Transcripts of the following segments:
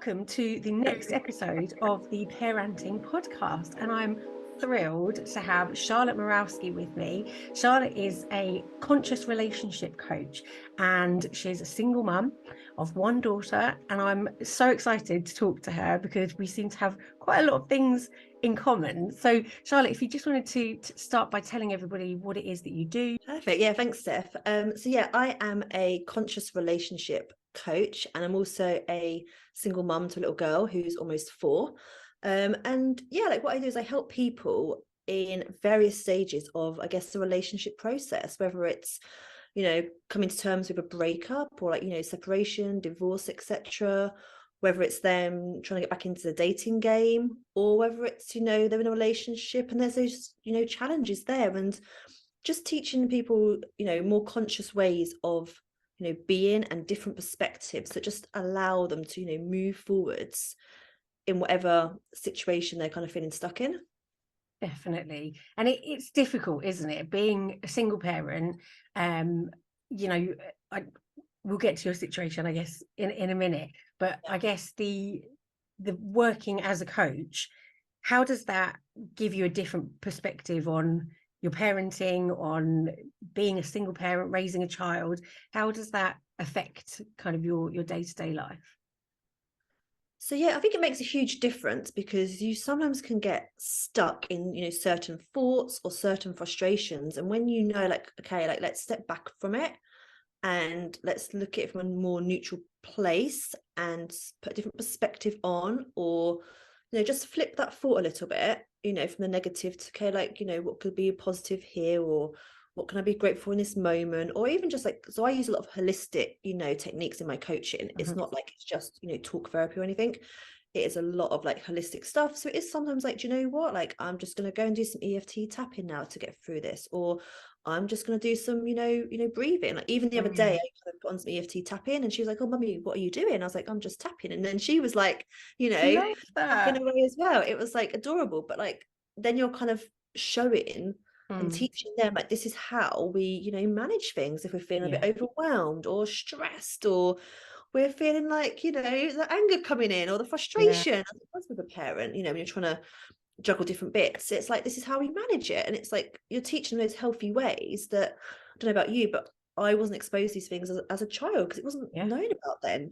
welcome to the next episode of the Parenting Podcast. And I'm thrilled to have Charlotte Murawski with me. Charlotte is a conscious relationship coach and she's a single mum of one daughter. And I'm so excited to talk to her because we seem to have quite a lot of things in common. So Charlotte, if you just wanted to start by telling everybody what it is that you do. Perfect. Yeah, thanks, Steph. I am a conscious relationship coach, and I'm also a single mum to a little girl who's almost 4. What I do is I help people in various stages of, I guess, the relationship process, whether it's, coming to terms with a breakup or separation, divorce, etc., whether it's them trying to get back into the dating game, or whether it's, they're in a relationship and there's those, challenges there, and just teaching people, more conscious ways of, being and different perspectives that just allow them to, move forwards in whatever situation they're kind of feeling stuck in. Definitely. And it's difficult, isn't it? Being a single parent, we'll get to your situation, I guess, in a minute. But I guess the working as a coach, how does that give you a different perspective on your parenting, on being a single parent, raising a child? How does that affect kind of your day-to-day life? So yeah, I think it makes a huge difference because you sometimes can get stuck in, certain thoughts or certain frustrations. And when let's step back from it and let's look at it from a more neutral place and put a different perspective on, or, just flip that thought a little bit, from the negative to, what could be a positive here, or what can I be grateful in this moment, or even just so I use a lot of holistic, techniques in my coaching. It's not like it's just, talk therapy or anything. It is a lot of holistic stuff. So it is sometimes do you know what? I'm just going to go and do some EFT tapping now to get through this, or I'm just going to do some, breathing. Even the other day, I kind of put on some EFT tapping, and she was like, "Oh, mummy, what are you doing?" I was like, "I'm just tapping." And then she was like, tapping away as well. It was adorable, but then you're kind of showing and teaching them this is how we, manage things if we're feeling a bit overwhelmed or stressed, or we're feeling the anger coming in or the frustration. As with a parent, when you're trying to juggle different bits, it's this is how we manage it. And it's you're teaching those healthy ways that, I don't know about you, but I wasn't exposed to these things as a child because it wasn't known about then.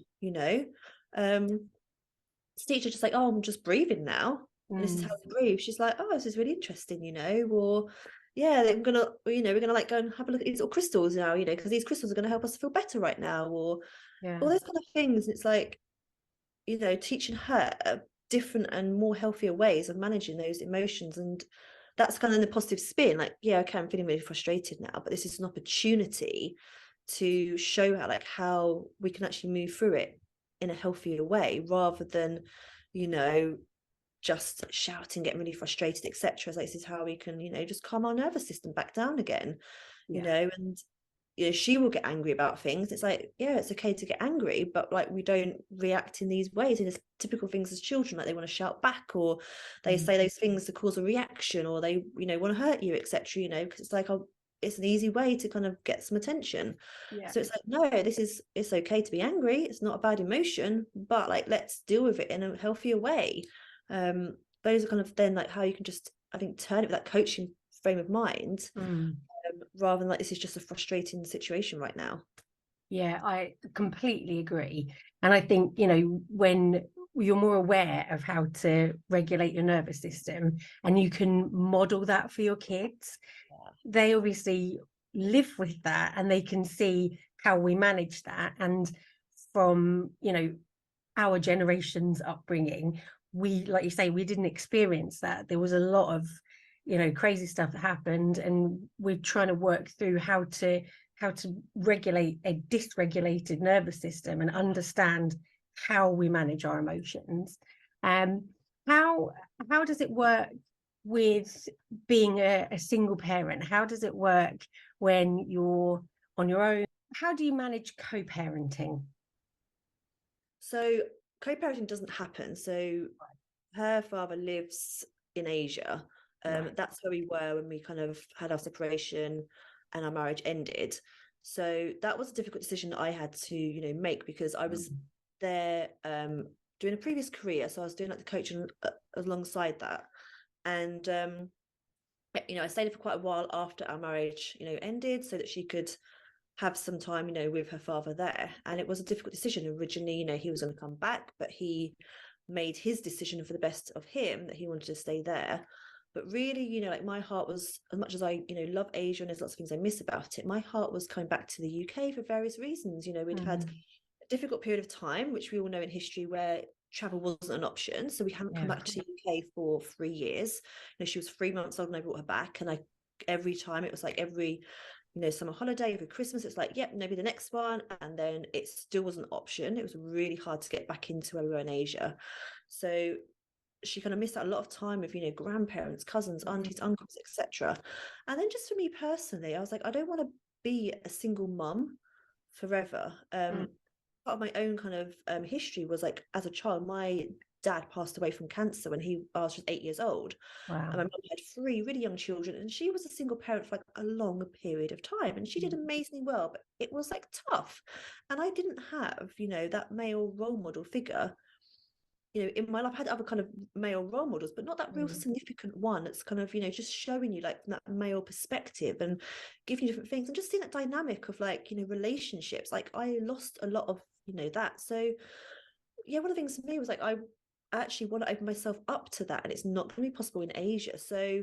Teacher just oh, I'm just breathing now, and this is how we breathe. She's like, oh, this is really interesting, or yeah, we're gonna go and have a look at these little crystals now, because these crystals are going to help us feel better right now, or all those kind of things. It's teaching her different and more healthier ways of managing those emotions. And that's kind of the positive spin, okay, I'm feeling really frustrated now, but this is an opportunity to show her how we can actually move through it in a healthier way, rather than just shouting, getting really frustrated, etc. This is how we can just calm our nervous system back down again. And she will get angry about things. It's it's okay to get angry, but we don't react in these ways, in this typical things as children, they want to shout back, or they say those things to cause a reaction, or they want to hurt you, etc. Because it's it's an easy way to kind of get some attention. So it's no, it's okay to be angry, it's not a bad emotion, but let's deal with it in a healthier way. Those are kind of then how you can just, I think, turn it with that coaching frame of mind, rather than this is just a frustrating situation right now. Yeah, I completely agree. And I think, when you're more aware of how to regulate your nervous system and you can model that for your kids, they obviously live with that and they can see how we manage that. And from, our generation's upbringing, we, like you say, we didn't experience that. There was a lot of, crazy stuff that happened, and we're trying to work through how to regulate a dysregulated nervous system and understand how we manage our emotions. How does it work with being a single parent? How does it work when you're on your own? How do you manage co-parenting? So co-parenting doesn't happen. So her father lives in Asia. That's where we were when we kind of had our separation and our marriage ended. So that was a difficult decision that I had to, make, because I was there doing a previous career, so I was doing like the coaching alongside that, and I stayed for quite a while after our marriage ended, so that she could have some time with her father there. And it was a difficult decision originally. He was going to come back, but he made his decision for the best of him, that he wanted to stay there. But really, like, my heart was, as much as I love Asia and there's lots of things I miss about it, my heart was coming back to the UK for various reasons. We'd had a difficult period of time, which we all know in history, where travel wasn't an option, so we hadn't come back to the UK for 3 years. She was 3 months old and I brought her back, and every time it was like every summer holiday, every Christmas, it's like, yep, maybe the next one. And then it still was an option. It was really hard to get back into where we were in Asia. So she kind of missed out a lot of time with grandparents, cousins, aunties, uncles, etc. And then just for me personally, I was like, I don't want to be a single mum forever. Part of my own kind of history was, like, as a child, my dad passed away from cancer when I was just 8 years old. Wow. And my mum had 3 really young children, and she was a single parent for like a long period of time, and she did amazingly well, but it was like tough. And I didn't have that male role model figure in my life. I had other kind of male role models, but not that real significant one that's kind of just showing you like that male perspective and giving you different things, and just seeing that dynamic of like relationships. Like, I lost a lot of that. So yeah, one of the things for me was like, I actually want to open myself up to that, and it's not going to be possible in Asia. So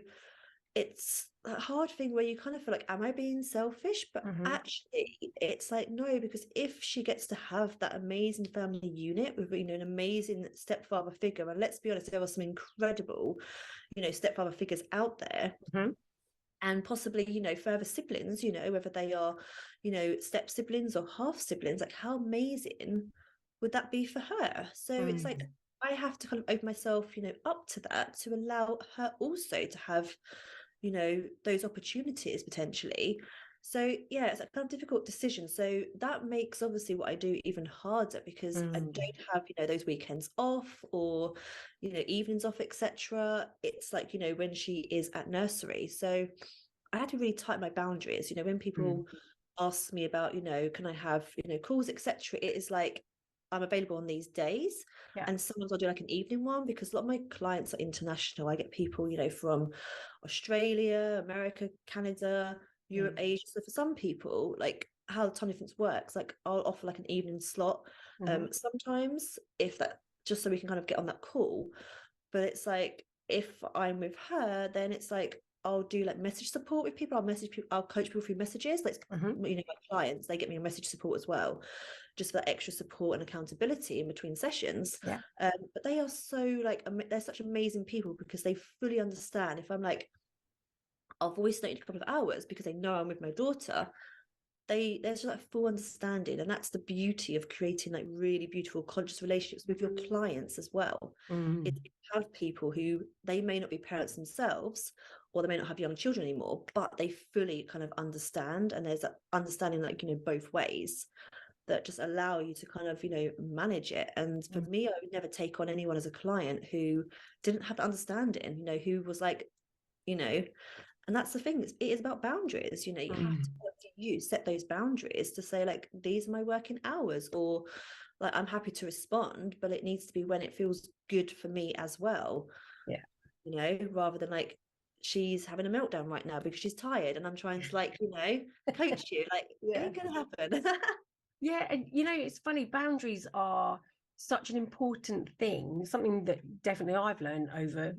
it's a hard thing where you kind of feel like, am I being selfish? But actually it's like, no, because if she gets to have that amazing family unit with an amazing stepfather figure, and let's be honest, there are some incredible stepfather figures out there, and possibly further siblings, whether they are step siblings or half siblings, like, how amazing would that be for her? So it's like, I have to kind of open myself up to that, to allow her also to have those opportunities potentially. So yeah, it's a kind of difficult decision. So that makes obviously what I do even harder, because I don't have those weekends off, or evenings off, etc. It's like when she is at nursery. So I had to really tighten my boundaries. When people ask me about can I have calls, etc., it is like, I'm available on these days. And sometimes I'll do like an evening one, because a lot of my clients are international. I get people from Australia, America, Canada, Europe, Asia. So for some people, like, how the time difference works, like, I'll offer like an evening slot sometimes, if that, just so we can kind of get on that call. But it's like, if I'm with her, then it's like, I'll do like message support with people. I'll message people, I'll coach people through messages. Like, my clients, they get me a message support as well, just for that extra support and accountability in between sessions. But they are so like, they're such amazing people, because they fully understand if I'm like, I'll voice note in a couple of hours, because they know I'm with my daughter. There's just like full understanding, and that's the beauty of creating like really beautiful conscious relationships with your clients as well. Is you have people who, they may not be parents themselves, or they may not have young children anymore, but they fully kind of understand, and there's that understanding like both ways, that just allow you to kind of manage it. And for me, I would never take on anyone as a client who didn't have the understanding, who was like, and that's the thing, it is about boundaries. You have to set those boundaries to say, like, these are my working hours, or like, I'm happy to respond, but it needs to be when it feels good for me as well. Rather than like, she's having a meltdown right now because she's tired, and I'm trying to like coach you, like, it ain't gonna happen. And it's funny, boundaries are such an important thing, something that definitely I've learned over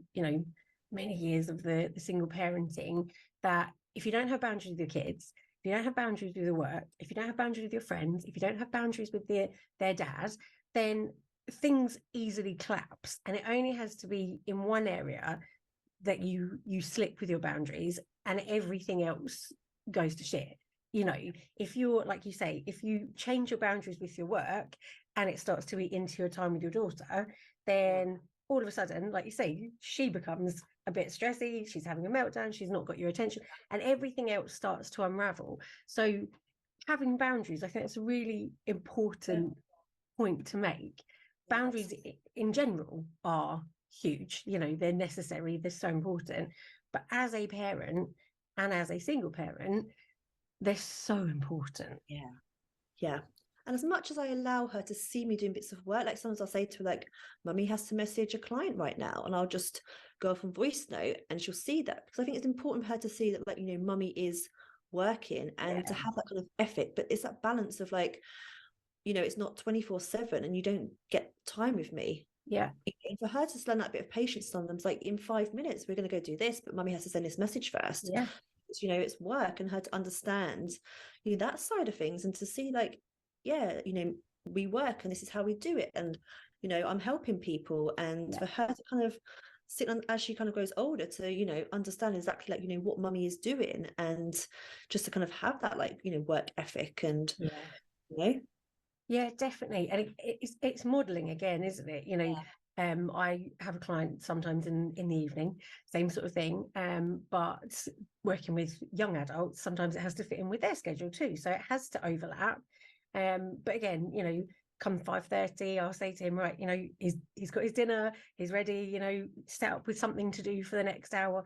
many years of the single parenting, that if you don't have boundaries with your kids, if you don't have boundaries with your work, if you don't have boundaries with your friends, if you don't have boundaries with their dad, then things easily collapse. And it only has to be in one area that you slip with your boundaries, and everything else goes to shit. If you're, like you say, if you change your boundaries with your work, and it starts to eat into your time with your daughter, then all of a sudden, like you say, she becomes a bit stressy, she's having a meltdown, she's not got your attention, and everything else starts to unravel. So having boundaries, I think it's a really important point to make. Boundaries in general are huge, they're necessary, they're so important. But as a parent, and as a single parent, they're so important. Yeah. And as much as I allow her to see me doing bits of work, like sometimes I'll say to her, like, mummy has to message a client right now. And I'll just go off on voice note and she'll see that, because I think it's important for her to see that, like, mummy is working, and to have that kind of ethic. But it's that balance of like, it's not 24/7 and you don't get time with me. Yeah. And for her to learn that bit of patience sometimes, like, in 5 minutes, we're going to go do this, but mummy has to send this message first. Yeah. It's work, and her to understand, that side of things, and to see like, yeah, we work and this is how we do it. And, I'm helping people, and for her to kind of sit on as she kind of grows older to, understand exactly like, what mummy is doing, and just to kind of have that like, work ethic and, Yeah, definitely. And it's modeling again, isn't it? I have a client sometimes in the evening, same sort of thing. But working with young adults, sometimes it has to fit in with their schedule too. So it has to overlap. But again, come 5:30, I'll say to him, right, he's got his dinner, he's ready, set up with something to do for the next hour.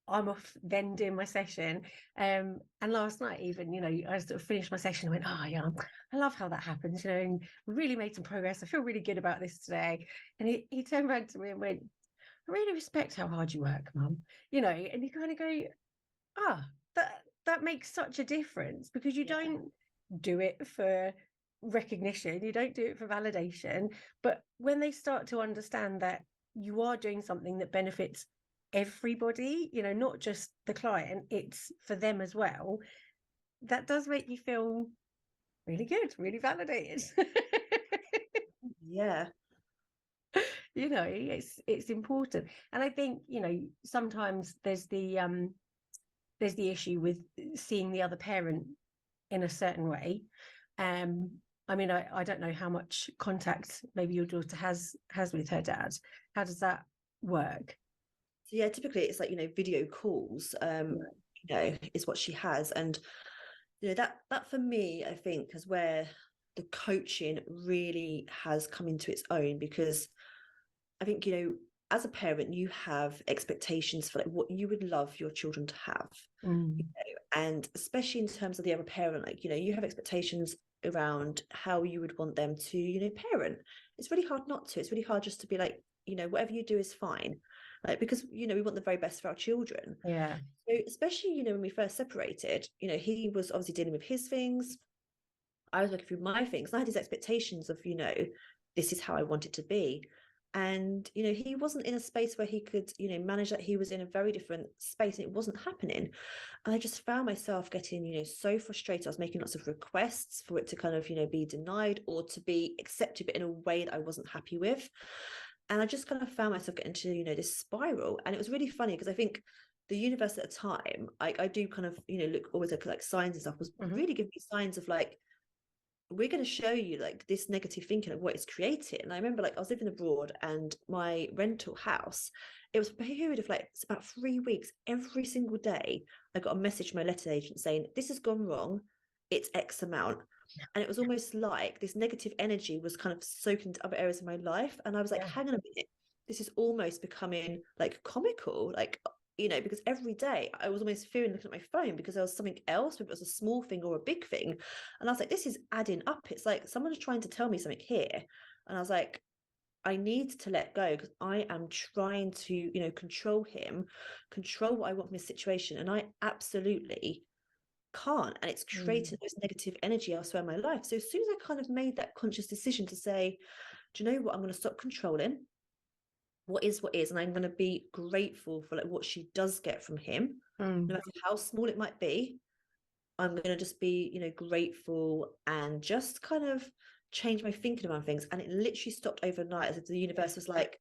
I'm off then doing my session. And last night even, I sort of finished my session and went, oh yeah, I love how that happens, and really made some progress. I feel really good about this today. And he turned around to me and went, I really respect how hard you work, Mum. And you kind of go, that makes such a difference, because you don't do it for recognition, you don't do it for validation. But when they start to understand that you are doing something that benefits everybody, not just the client, it's for them as well, that does make you feel really good, really validated. Yeah. It's important. And I think, sometimes there's the issue with seeing the other parent in a certain way. I mean, I don't know how much contact maybe your daughter has with her dad. How does that work? So yeah, typically it's like, video calls, is what she has. And, that for me, I think, is where the coaching really has come into its own, because I think, as a parent, you have expectations for like what you would love your children to have. And especially in terms of the other parent, like, you have expectations around how you would want them to, parent. It's really hard not to. It's really hard just to be like, whatever you do is fine. Like, because, we want the very best for our children. Yeah. So especially, when we first separated, he was obviously dealing with his things. I was working through my things. And I had his expectations of, this is how I want it to be. And, he wasn't in a space where he could, manage that. He was in a very different space and it wasn't happening. And I just found myself getting, so frustrated. I was making lots of requests for it to kind of, be denied or to be accepted, but in a way that I wasn't happy with. And I just kind of found myself getting into, this spiral. And it was really funny because I think the universe at the time, I do kind of, always look like signs and stuff, was really giving me signs of like, we're going to show you like this negative thinking of what it's created. And I remember like I was living abroad, and my rental house, it was a period of like, it's about 3 weeks. Every single day I got a message from my letting agent saying, this has gone wrong, it's X amount. And it was almost like this negative energy was kind of soaked into other areas of my life. And I was like, hang on a minute, this is almost becoming like comical, like, because every day I was almost fearing looking at my phone because there was something else, whether it was a small thing or a big thing. And I was like, this is adding up. It's like someone's trying to tell me something here. And I was like, I need to let go, because I am trying to, control him, control what I want from his situation. And I absolutely can't. And it's creating this negative energy elsewhere in my life. So as soon as I kind of made that conscious decision to say, do you know what, I'm going to stop controlling what is, and I'm going to be grateful for like what she does get from him, no matter how small it might be. I'm going to just be, grateful, and just kind of change my thinking around things. And it literally stopped overnight, as if the universe was like,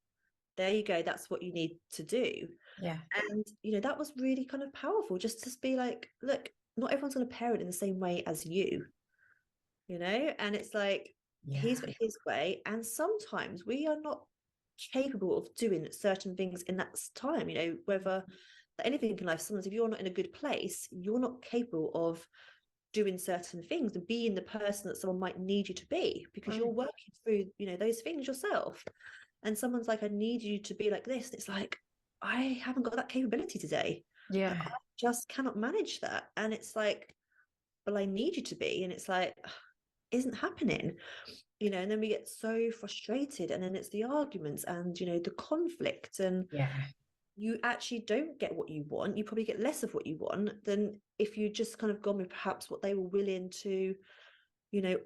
there you go, that's what you need to do. Yeah. And that was really kind of powerful, just to be like, look, not everyone's going to parent in the same way as you, and it's like, he's got his way, and sometimes we are not capable of doing certain things in that time, whether anything in life. Sometimes if you're not in a good place, you're not capable of doing certain things and being the person that someone might need you to be, because you're working through those things yourself. And someone's like, I need you to be like this, and it's like, I haven't got that capability today. Yeah. Like, I just cannot manage that. And it's like, well, I need you to be. And it's like, isn't happening, and then we get so frustrated, and then it's the arguments and the conflict, and Yeah. you actually don't get what you want. You probably get less of what you want than if you just kind of gone with perhaps what they were willing to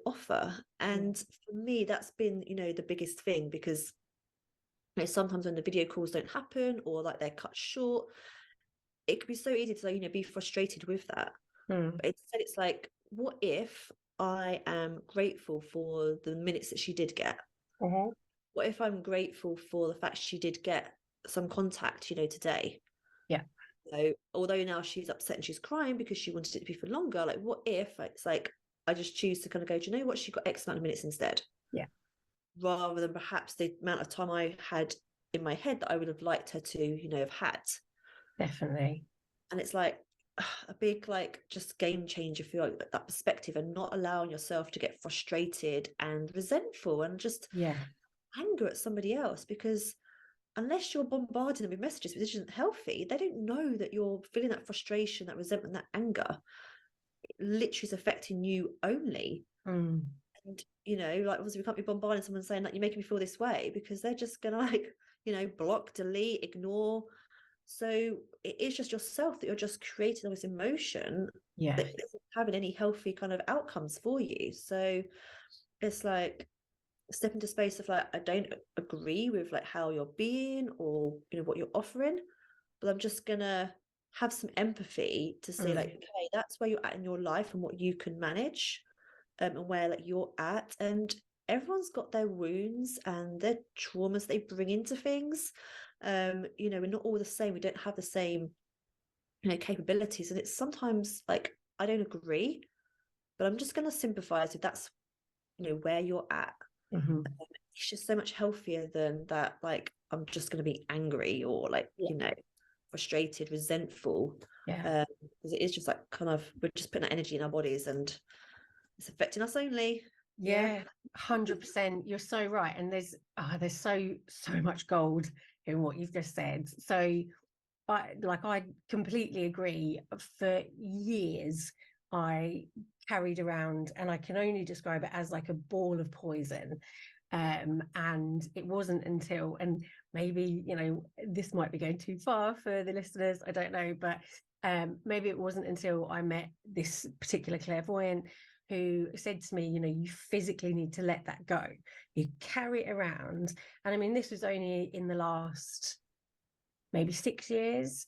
offer. And for me, that's been the biggest thing, because sometimes when the video calls don't happen, or like they're cut short, it could be so easy to be frustrated with that. But instead it's like, what if I am grateful for the minutes that she did get? What if I'm grateful for the fact she did get some contact today? Yeah. So although now she's upset and she's crying because she wanted it to be for longer, like, what if it's like I just choose to kind of go, do you know what, she got X amount of minutes instead? Yeah. Rather than perhaps the amount of time I had in my head that I would have liked her to have had. Definitely. And it's like a big, like, just game changer for that perspective, and not allowing yourself to get frustrated and resentful and just anger at somebody else, because unless you're bombarding them with messages which isn't healthy, they don't know that you're feeling that frustration, that resentment, that anger. It literally is affecting you only. And like, obviously we can't be bombarding someone saying like, you're making me feel this way, because they're just gonna like block, delete, ignore. So it is just yourself that you're just creating all this emotion that isn't having any healthy kind of outcomes for you. So it's like, step into space of like, I don't agree with like how you're being, or what you're offering, but I'm just gonna have some empathy to say like, okay, that's where you're at in your life and what you can manage, and where like you're at. And everyone's got their wounds and their traumas they bring into things. We're not all the same. We don't have the same capabilities, and it's sometimes like, I don't agree, but I'm just going to sympathize if that's where you're at. It's just so much healthier than that, like, I'm just going to be angry or like frustrated, resentful, because it is just like, kind of, we're just putting that energy in our bodies and it's affecting us only. 100%. You're so right. And there's so much gold in what you've just said. So I completely agree. For years I carried around, and I can only describe it as like a ball of poison. And it wasn't until, and maybe this might be going too far for the listeners, I don't know, but maybe it wasn't until I met this particular clairvoyant who said to me, you physically need to let that go. You carry it around. And I mean, this was only in the last maybe 6 years,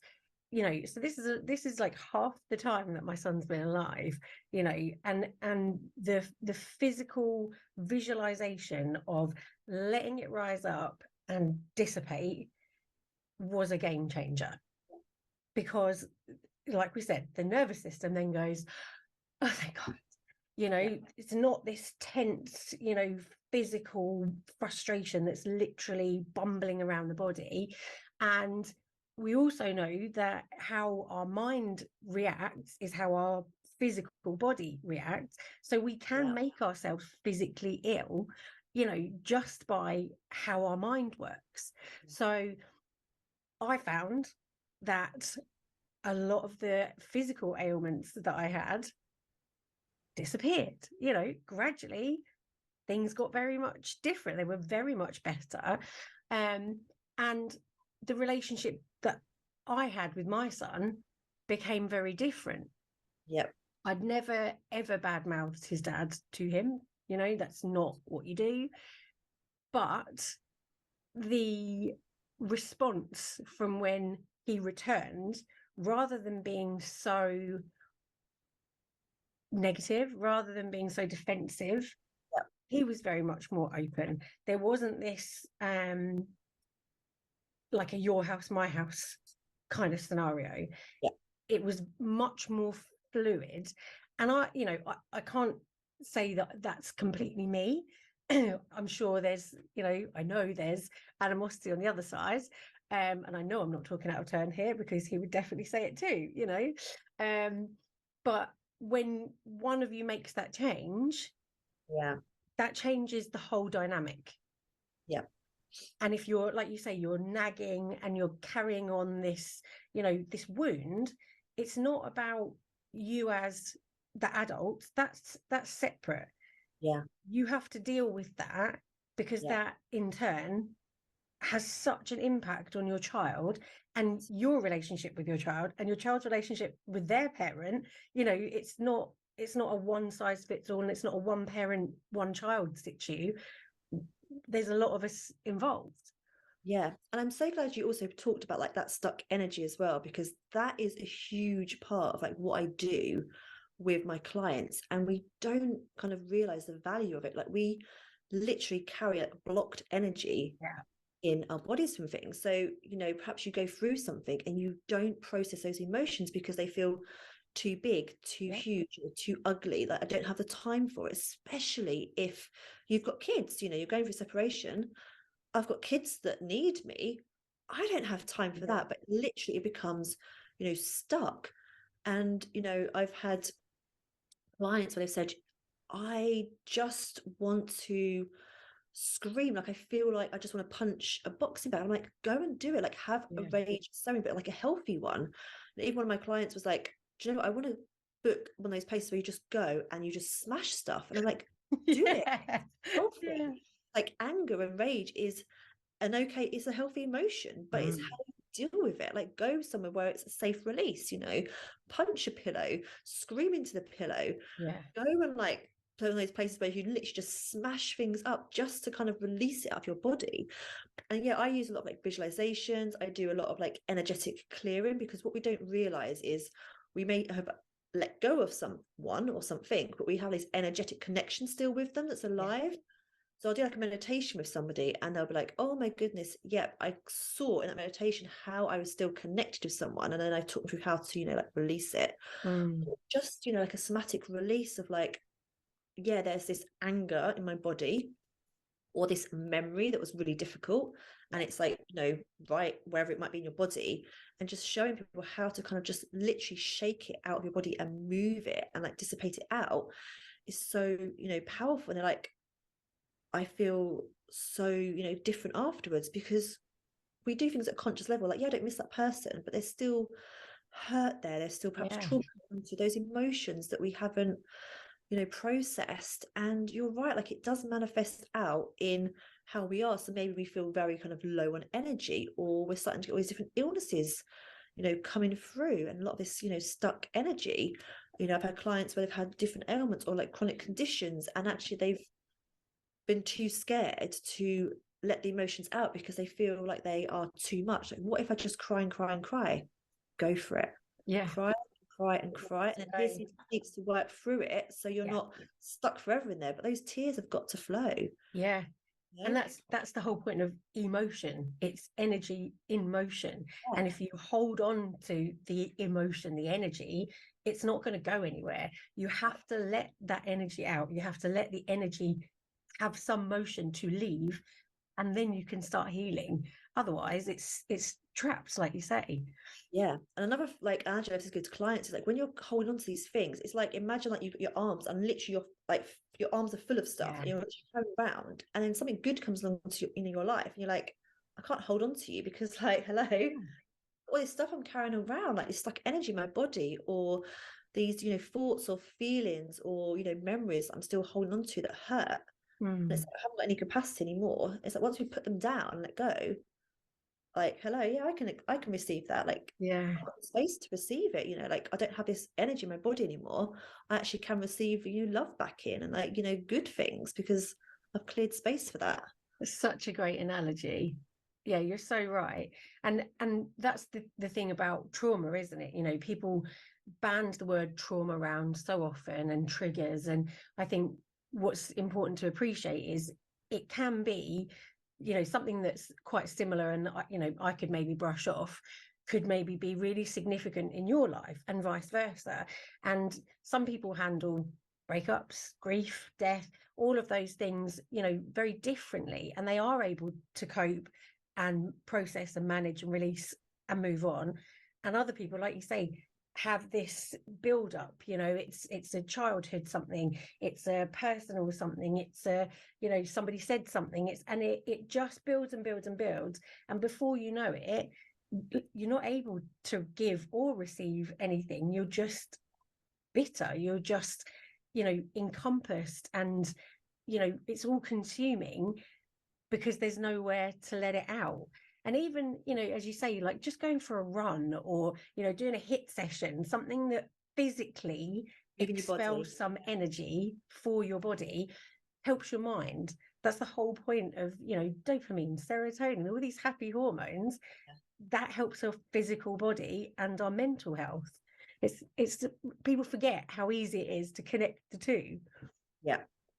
so this is like half the time that my son's been alive, and the physical visualization of letting it rise up and dissipate was a game changer. Because like we said, the nervous system then goes, oh thank God, it's not this tense physical frustration that's literally bumbling around the body. And we also know that how our mind reacts is how our physical body reacts. So we can make ourselves physically ill just by how our mind works. So I found that a lot of the physical ailments that I had disappeared. Gradually things got very much different. They were very much better. And the relationship that I had with my son became very different. I'd never ever badmouthed his dad to him. That's not what you do. But the response from when he returned, rather than being so negative, rather than being so defensive, he was very much more open. There wasn't this like a your house, my house kind of scenario. It was much more fluid. And I can't say that that's completely me. I'm sure there's, I know there's animosity on the other side. And I know I'm not talking out of turn here, because he would definitely say it too, but when one of you makes that change, that changes the whole dynamic. And if you're, like you say, you're nagging and you're carrying on this, this wound, it's not about you as the adult. That's separate. Yeah. You have to deal with that, because Yeah. that in turn has such an impact on your child and your relationship with your child and your child's relationship with their parent. It's not a one size fits all, and it's not a one parent one child situ. There's a lot of us involved. Yeah. And I'm so glad you also talked about like that stuck energy as well, because that is a huge part of like what I do with my clients. And we don't kind of realize the value of it. Like we literally carry a blocked energy Yeah. in our bodies from things. So, perhaps you go through something and you don't process those emotions because they feel too big, too Yeah. huge, or too ugly. Like I don't have the time for it, especially if you've got kids, you're going through separation. I've got kids that need me. I don't have time for Yeah. that. But literally it becomes, stuck. And, I've had clients where they've said, I just want to scream, like I feel like I just want to punch a boxing bag. I'm like, go and do it, like have a Yeah. rage sewing, but like a healthy one. And even one of my clients was like, do you know what, I want to book one of those places where you just go and you just smash stuff. And I'm like, do it, Yeah. Yeah. healthy. Like anger and rage is it's a healthy emotion, but it's how Mm. you deal with it. Like go somewhere where it's a safe release, punch a pillow, scream into the pillow, Yeah. go and like play in those places where you literally just smash things up just to kind of release it out of your body. And yeah, I use a lot of like visualizations. I do a lot of like energetic clearing, because what we don't realize is we may have let go of someone or something, but we have this energetic connection still with them that's Yeah. alive. So I'll do like a meditation with somebody and they'll be like, oh my goodness, yep, I saw in that meditation how I was still connected to someone. And then I talked through how to, like release it. Mm. Just, like a somatic release of like, yeah, there's this anger in my body or this memory that was really difficult. And Yeah. it's like, right wherever it might be in your body, and just showing people how to kind of just literally shake it out of your body and move it and like dissipate it out is so, powerful. And they're like, I feel so, different afterwards, because we do things at a conscious level. Like, yeah, I don't miss that person, but there's still hurt there. There's still perhaps Yeah. trauma to those emotions that we haven't, processed. And you're right, like it does manifest out in how we are. So maybe we feel very kind of low on energy, or we're starting to get all these different illnesses, coming through, and a lot of this, stuck energy. I've had clients where they've had different ailments or like chronic conditions, and actually they've been too scared to let the emotions out because they feel like they are too much. Like, what if I just cry and cry and cry? Go for it. Yeah. Cry, cry and cry. And then here's some techniques to work through it so you're Yeah. not stuck forever in there. But those tears have got to flow. Yeah. And Yeah. that's the whole point of emotion. It's energy in motion. And if you hold on to the emotion, the energy, it's not going to go anywhere. You have to let that energy out. You have to let the energy have some motion to leave, and then you can start healing. Otherwise, it's trapped, like you say. Yeah. And another like Angela, this is good to clients, is like when you're holding on to these things, it's like imagine like you've got your arms and literally your arms are full of stuff Yeah. and you're carrying around, and then something good comes along to you in your life and you're like, I can't hold on to you because like, hello, all this stuff I'm carrying around, like this stuck energy in my body, or these, thoughts or feelings or, memories I'm still holding on to that hurt. And it's Mm. like, I haven't got any capacity anymore. It's like once we put them down and let go, like, hello, yeah, I can receive that. Like Yeah. I've got the space to receive it, like I don't have this energy in my body anymore. I actually can receive, love back in and like, good things because I've cleared space for that. It's such a great analogy. Yeah, you're so right. And that's the thing about trauma, isn't it? People band the word trauma around so often, and triggers. And I think what's important to appreciate is it can be, something that's quite similar, and I could maybe brush off, could maybe be really significant in your life, and vice versa. And some people handle breakups, grief, death, all of those things, very differently, and they are able to cope and process and manage and release and move on. And other people, like you say, have this build up, it's a childhood something, it's a personal something, it's a, somebody said something, it just builds and builds and builds, and before you know it, you're not able to give or receive anything. You're just bitter, you're just encompassed, and it's all consuming because there's nowhere to let it out. And even, as you say, like just going for a run, or doing a HIIT session, something that physically Moving your body. expels some energy for your body, helps your mind. That's the whole point of dopamine, serotonin, all these happy hormones. That helps our physical body and our mental health. It's people forget how easy it is to connect the two.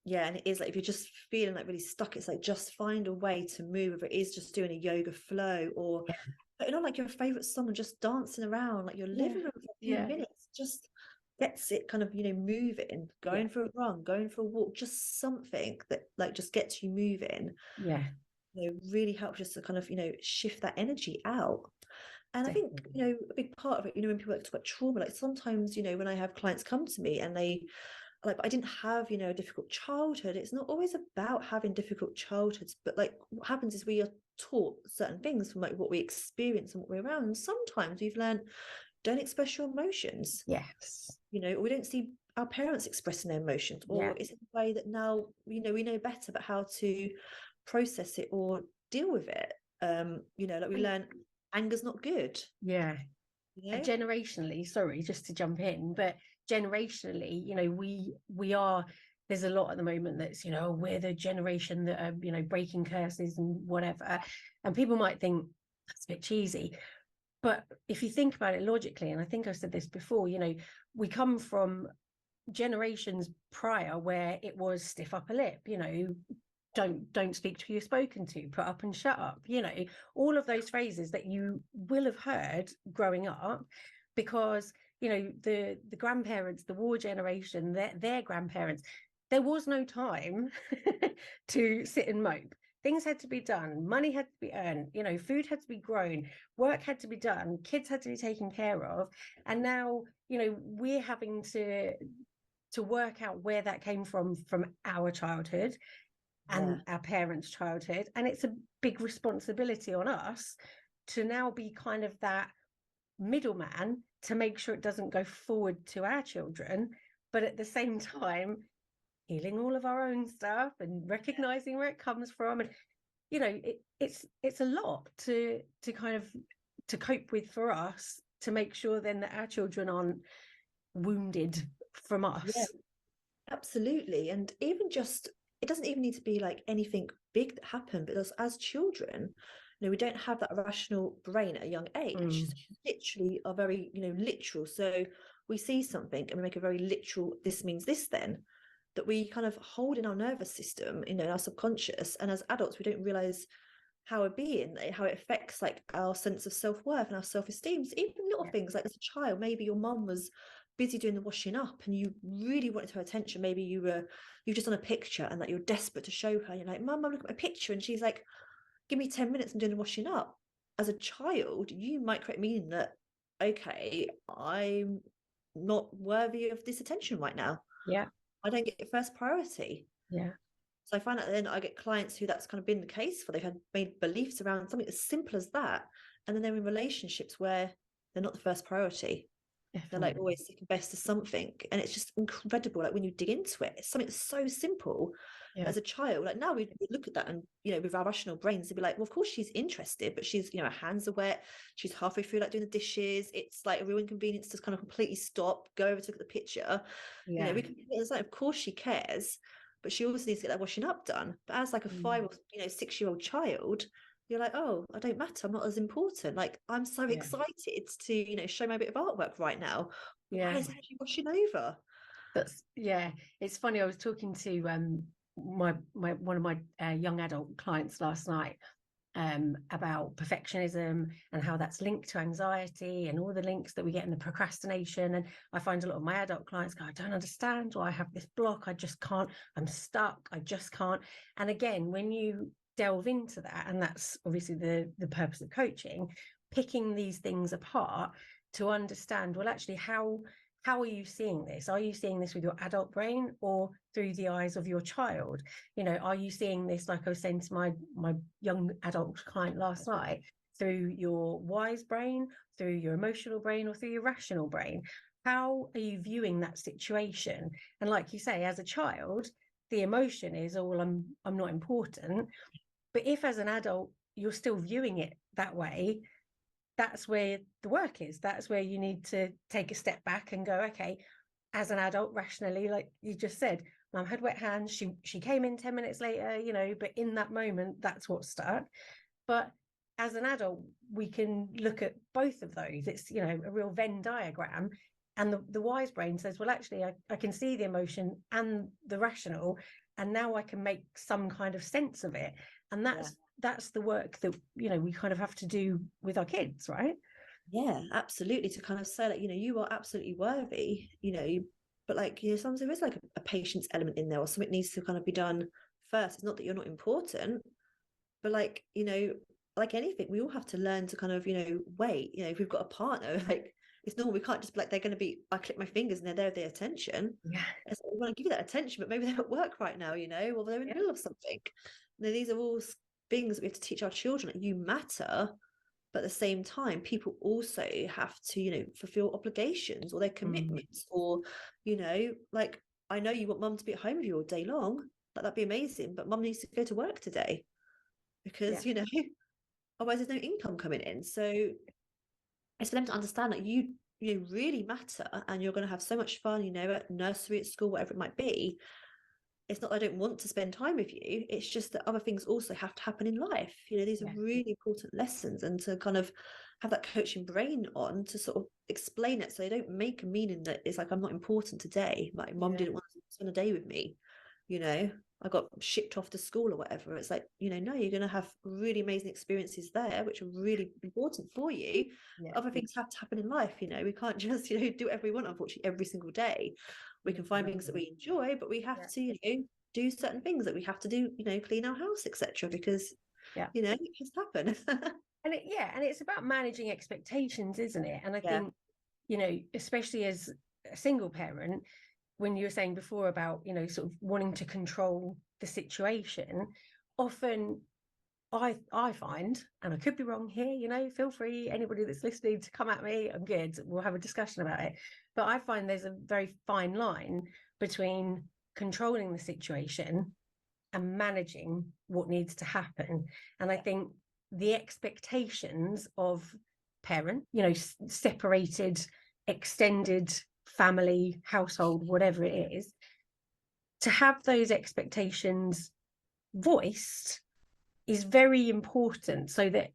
Yeah, and it is like, if you're just feeling like really stuck, it's like, just find a way to move, if it is just doing a yoga flow, or putting on like your favorite song and just dancing around like your living room for a few minutes, just gets it kind of moving, going for a run, going for a walk, just something that like just gets you moving. Really helps just to kind of shift that energy out. And definitely. I think a big part of it, when people like to talk about trauma, like sometimes when I have clients come to me and they like, I didn't have a difficult childhood. It's not always about having difficult childhoods, but like what happens is we are taught certain things from like what we experience and what we're around, and sometimes we've learned, don't express your emotions. Or we don't see our parents expressing their emotions, or it's a way that now we know better about how to process it or deal with it. Like we learn anger's not good. Generationally, sorry, just to jump in, but generationally, we are, there's a lot at the moment that's we're the generation that are breaking curses and whatever, and people might think that's a bit cheesy, but if you think about it logically, and I think I've said this before, we come from generations prior where it was stiff upper lip, don't speak to who you're spoken to, put up and shut up, all of those phrases that you will have heard growing up, because the grandparents, the war generation, their grandparents, there was no time to sit and mope. Things had to be done, money had to be earned, food had to be grown, work had to be done, kids had to be taken care of. And now we're having to work out where that came from our childhood and our parents' childhood, and it's a big responsibility on us to now be kind of that middleman to make sure it doesn't go forward to our children, but at the same time healing all of our own stuff and recognizing where it comes from. And it's a lot to kind of to cope with for us, to make sure then that our children aren't wounded from us. Absolutely. And even just, it doesn't even need to be like anything big that happened, because as children, we don't have that rational brain at a young age. So literally are very, literal. So we see something and we make a very literal, this means this then, that we kind of hold in our nervous system, in our subconscious. And as adults, we don't realize how we're being, how it affects like our sense of self-worth and our self-esteem. So even little things like, as a child, maybe your mum was busy doing the washing up and you really wanted her attention. Maybe you've just done a picture and that you're desperate to show her. You're like, Mum, look at my picture. And she's like, give me 10 minutes, I'm doing the washing up. As a child, you might create meaning that, okay, I'm not worthy of this attention right now. I don't get first priority. So I find out then I get clients who that's kind of been the case for. They've had made beliefs around something as simple as that, and then they're in relationships where they're not the first priority. They're like always second best to something, and it's just incredible. Like when you dig into it, it's something so simple. As a child, like now we look at that and with our rational brains, they'd be like, well, of course she's interested, but she's her hands are wet, she's halfway through like doing the dishes. It's like a real inconvenience to kind of completely stop, go over to look at the picture. We can, it's like, of course she cares, but she also needs to get that washing up done. But as like a 5 or 6-year-old child, you're like, oh, I don't matter, I'm not as important. Like, I'm so excited to show my bit of artwork right now. Why is she washing over? That's it's funny, I was talking to one of my young adult clients last night about perfectionism and how that's linked to anxiety and all the links that we get in the procrastination. And I find a lot of my adult clients go, I don't understand why I have this block, I just can't, I'm stuck, I just can't. And again, when you delve into that, and that's obviously the purpose of coaching, picking these things apart to understand, well, actually, how are you seeing this? Are you seeing this with your adult brain or through the eyes of your child? Are you seeing this, like I was saying to my young adult client last night, through your wise brain, through your emotional brain, or through your rational brain? how are you viewing that situation? And like you say, as a child, the emotion is, oh, well, I'm not important. But if as an adult you're still viewing it that way, that's where the work is. That's where you need to take a step back and go, okay, as an adult, rationally, like you just said, Mum had wet hands, she came in 10 minutes later, you know, but in that moment, that's what stuck. But as an adult, we can look at both of those. It's, you know, a real Venn diagram. And the wise brain says, well, actually, I can see the emotion and the rational, and now I can make some kind of sense of it. And that's the work that, you know, we kind of have to do with our kids, right? Yeah, absolutely. To kind of say, like, you know, you are absolutely worthy, you know, but like, you know, sometimes there is like a patience element in there, or something needs to kind of be done first. It's not that you're not important, but like, you know, like anything, we all have to learn to kind of, you know, wait. You know, if we've got a partner, like, it's normal. We can't just be like, they're going to be, I click my fingers and they're there with their attention. Yeah. It's like, we want to give you that attention, but maybe they're at work right now, you know, or they're in the middle of something. You know, these are all things that we have to teach our children. Like, you matter, but at the same time, people also have to, you know, fulfill obligations or their commitments, or, you know, like, I know you want mum to be at home with you all day long, that'd be amazing, but mum needs to go to work today because, you know, otherwise there's no income coming in. So it's for them to understand that you know, really matter, and you're going to have so much fun, you know, at nursery, at school, whatever it might be. It's not that I don't want to spend time with you. It's just that other things also have to happen in life. You know, these are really important lessons, and to kind of have that coaching brain on to sort of explain it, so they don't make a meaning that it's like, I'm not important today. Like, mum didn't want to spend a day with me. You know, I got shipped off to school or whatever. It's like, you know, no, you're going to have really amazing experiences there, which are really important for you. Other things have to happen in life. You know, we can't just, you know, do whatever we want, unfortunately, every single day. We can find things that we enjoy, but we have to, you know, do certain things that we have to do, you know, clean our house, etc., because, you know, it has happened. And it's about managing expectations, isn't it? And I think, you know, especially as a single parent, when you were saying before about, you know, sort of wanting to control the situation, often I find, and I could be wrong here, you know, feel free, anybody that's listening, to come at me. I'm good. We'll have a discussion about it. But I find there's a very fine line between controlling the situation and managing what needs to happen. And I think the expectations of parent, you know, separated, extended family, household, whatever it is, to have those expectations voiced is very important, so that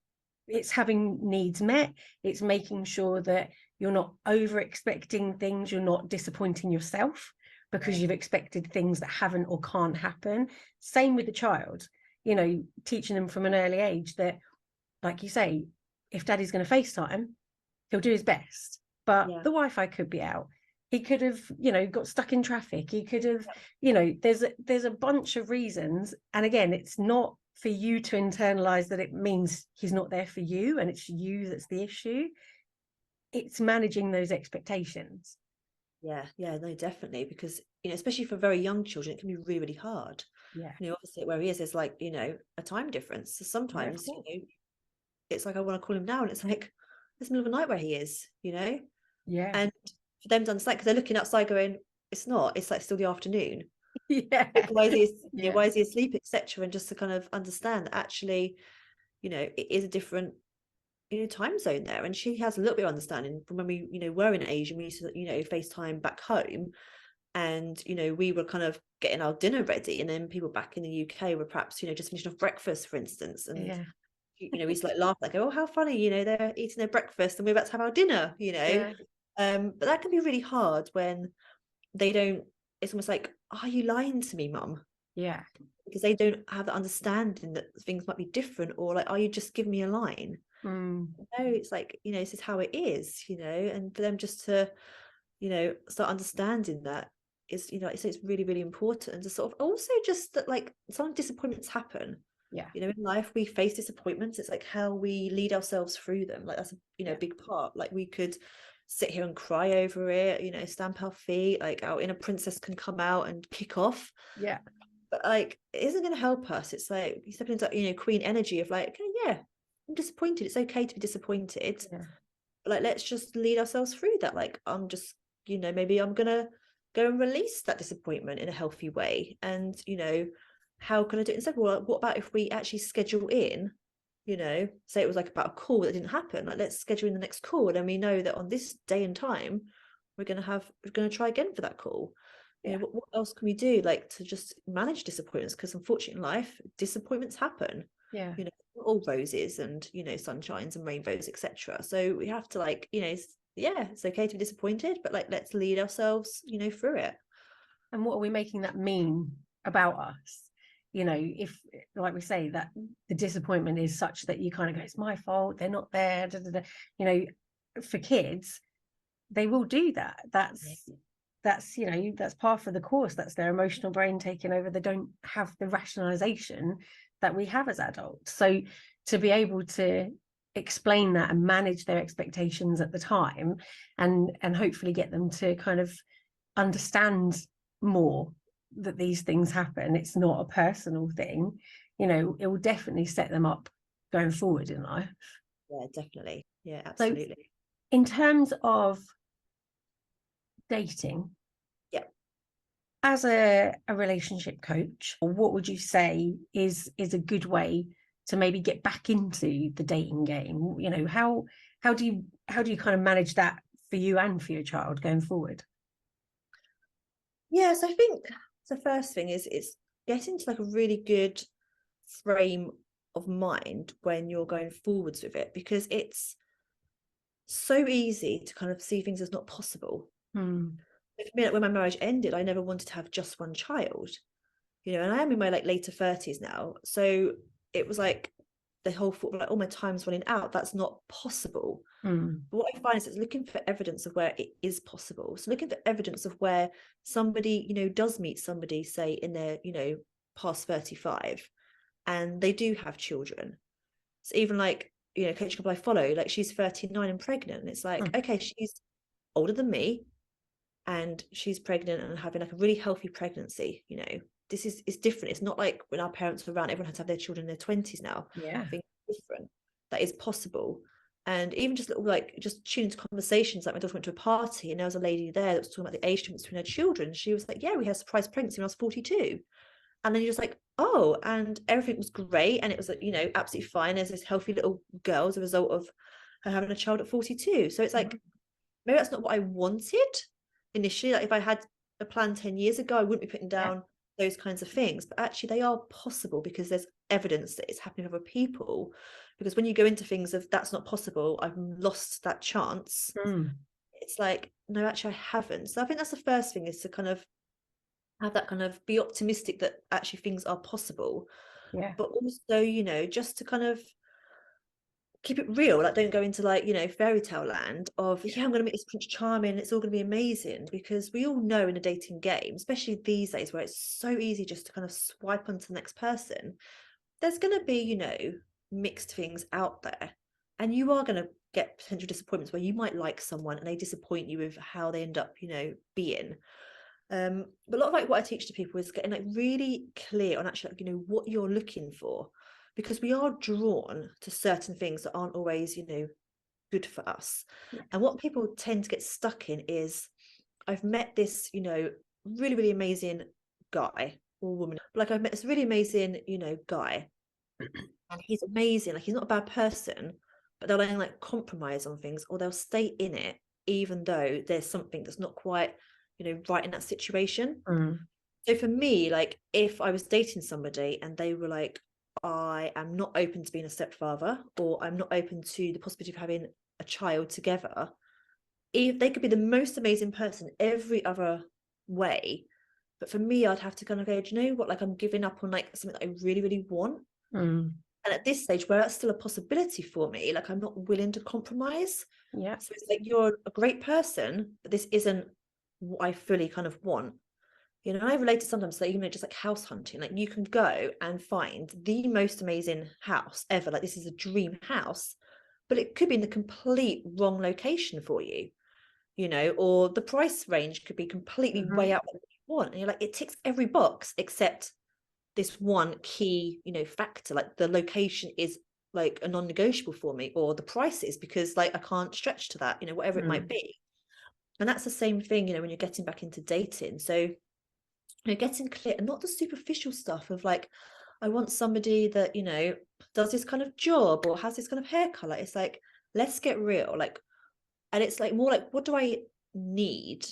it's having needs met, it's making sure that you're not over expecting things, you're not disappointing yourself because you've expected things that haven't or can't happen. Same with the child, you know, teaching them from an early age that, like you say, if daddy's going to FaceTime, he'll do his best, but the Wi-Fi could be out. He could have, you know, got stuck in traffic. He could have, you know, there's a bunch of reasons. And again, it's not for you to internalize that it means he's not there for you and it's you that's the issue. It's managing those expectations. No, definitely, because, you know, especially for very young children, it can be really, really hard. You know, obviously where he is, there's like, you know, a time difference. So sometimes, you know, it's like, I want to call him now, and it's like, it's the middle of the night where he is, you know? And for them to understand, because they're looking outside going, it's not, it's like still the afternoon. Like, why is he, you know, why is he asleep, etc. And just to kind of understand that actually, you know, it is a different, you know, time zone there. And she has a little bit of understanding from when we, you know, were in Asia, we used to, you know, FaceTime back home, and, you know, we were kind of getting our dinner ready, and then people back in the UK were perhaps, you know, just finishing off breakfast, for instance, and you know, we used to like laugh, like, oh, how funny, you know, they're eating their breakfast and we're about to have our dinner, you know. But that can be really hard when they don't, it's almost like, are you lying to me, mum? Because they don't have the understanding that things might be different, or like, are you just giving me a line? No, it's like, you know, this is how it is, you know. And for them just to, you know, start understanding that is, you know, it's really, really important. And to sort of also just that, like, some disappointments happen. You know, in life we face disappointments. It's like how we lead ourselves through them. Like, that's a, you know, a big part. Like, we could sit here and cry over it, you know, stamp our feet, like our inner princess can come out and kick off. But like, it isn't going to help us. It's like you step into, you know, queen energy of like, okay, I'm disappointed. It's okay to be disappointed. Like, let's just lead ourselves through that. Like, I'm just you know, maybe I'm gonna go and release that disappointment in a healthy way. And, you know, how can I do it instead? Well, what about if we actually schedule in, you know, say it was like about a call that didn't happen, like let's schedule in the next call, and then we know that on this day and time we're gonna try again for that call. You Yeah. know, what else can we do, like, to just manage disappointments? Because unfortunately in life, disappointments happen. Yeah. You know, not all roses and, you know, sunshines and rainbows, etc. So we have to, like, you know, yeah, it's okay to be disappointed, but like, let's lead ourselves, you know, through it. And what are we making that mean about us? You know, if, like we say, that the disappointment is such that you kind of go, it's my fault, they're not there, da, da, da. You know, for kids, they will do that. That's, you know, that's part of the course. That's their emotional brain taking over. They don't have the rationalization that we have as adults. So to be able to explain that and manage their expectations at the time, and hopefully get them to kind of understand more that these things happen, it's not a personal thing, you know, it will definitely set them up going forward in life. Yeah, definitely. Yeah, So absolutely. in terms of dating, Yeah. as a relationship coach, what would you say is a good way to maybe get back into the dating game? You know, how do you kind of manage that for you and for your child going forward? Yes, I think the first thing is it's getting to like a really good frame of mind when you're going forwards with it, because it's so easy to kind of see things as not possible. Hmm. For me, like, when my marriage ended, I never wanted to have just one child, you know, and I am in my like later 30s now. So it was like the whole thought of like, oh, my time's running out. That's not possible. Hmm. But what I find is it's looking for evidence of where it is possible. So looking for evidence of where somebody, you know, does meet somebody, say in their, you know, past 35, and they do have children. So even like, you know, coach couple I follow, like she's 39 and pregnant. And it's like, Hmm. okay, she's older than me and she's pregnant and having like a really healthy pregnancy. You know, this is, it's different. It's not like when our parents were around, everyone had to have their children in their 20s now. Yeah. I think it's different. That is possible. And even just little, like, just tuning into conversations, like my daughter went to a party and there was a lady there that was talking about the age difference between her children. She was like, yeah, we had a surprise pregnancy when I was 42. And then you're just like, oh, and everything was great. And it was, you know, absolutely fine as this healthy little girl as a result of her having a child at 42. So it's like, maybe that's not what I wanted initially. Like if I had a plan 10 years ago, I wouldn't be putting Yeah. down those kinds of things. But actually they are possible because there's evidence that it's happening with other people. Because when you go into things of that's not possible, I've lost that chance. Hmm. It's like, no, actually I haven't. So I think that's the first thing, is to kind of have that kind of be optimistic that actually things are possible. Yeah. But also, you know, just to kind of keep it real, like don't go into like, you know, fairy tale land of, yeah, I'm gonna meet this Prince Charming, it's all gonna be amazing, because we all know in a dating game, especially these days where it's so easy just to kind of swipe onto the next person, there's gonna be, you know, mixed things out there, and you are gonna get potential disappointments where you might like someone and they disappoint you with how they end up, you know, being. But a lot of like what I teach to people is getting like really clear on actually, like, you know, what you're looking for, because we are drawn to certain things that aren't always, you know, good for us. Yeah. And what people tend to get stuck in is, I've met this, you know, really, really amazing guy or woman. Like I've met this really amazing, you know, guy, and he's amazing. Like he's not a bad person, but they'll only like compromise on things, or they'll stay in it even though there's something that's not quite, you know, right in that situation. Hmm. So for me, like if I was dating somebody and they were like, I am not open to being a stepfather, or I'm not open to the possibility of having a child together, if they could be the most amazing person every other way, but for me, I'd have to kind of go, do you know what? Like I'm giving up on like something that I really, really want. Hmm. And at this stage where that's still a possibility for me, like I'm not willing to compromise. Yeah. So it's like, you're a great person, but this isn't what I fully kind of want. You know, I relate to sometimes like, you know, just like house hunting, like you can go and find the most amazing house ever. Like this is a dream house, but it could be in the complete wrong location for you, you know, or the price range could be completely Mhm. way out what you want. And you're like, it ticks every box except this one key, you know, factor. Like the location is like a non-negotiable for me, or the price is, because like I can't stretch to that, you know, whatever it might Mm. be. And that's the same thing, when you're getting back into dating. So, getting clear, and not the superficial stuff of like, I want somebody that, does this kind of job or has this kind of hair color. It's like, let's get real. Like, and it's like more like, what do I need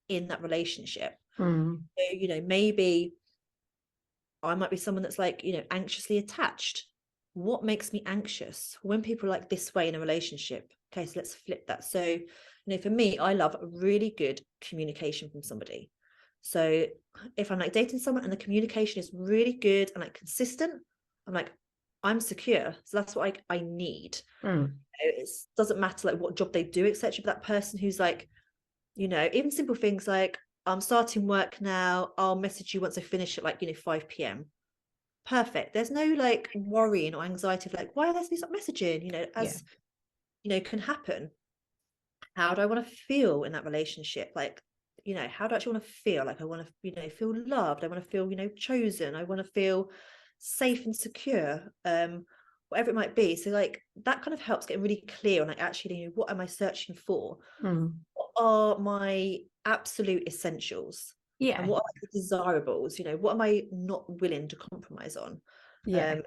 in that relationship? Mm. So, maybe I might be someone that's like, anxiously attached. What makes me anxious when people are like this way in a relationship? Okay, so let's flip that. So, for me, I love really good communication from somebody. So if I'm like dating someone and the communication is really good and like consistent, I'm like, I'm secure. So that's what I need. Mm. It doesn't matter like what job they do, etc. But that person who's like, even simple things like, I'm starting work now, I'll message you once I finish at like 5 p.m. Perfect. There's no like worrying or anxiety of like, why are they stop messaging, as can happen. How do I want to feel in that relationship? Like, how do I actually want to feel? Like, I want to, feel loved. I want to feel, chosen. I want to feel safe and secure, whatever it might be. So like that kind of helps get really clear on like, actually, what am I searching for? Mm. What are my absolute essentials? Yeah. And what are the desirables? What am I not willing to compromise on? Yeah.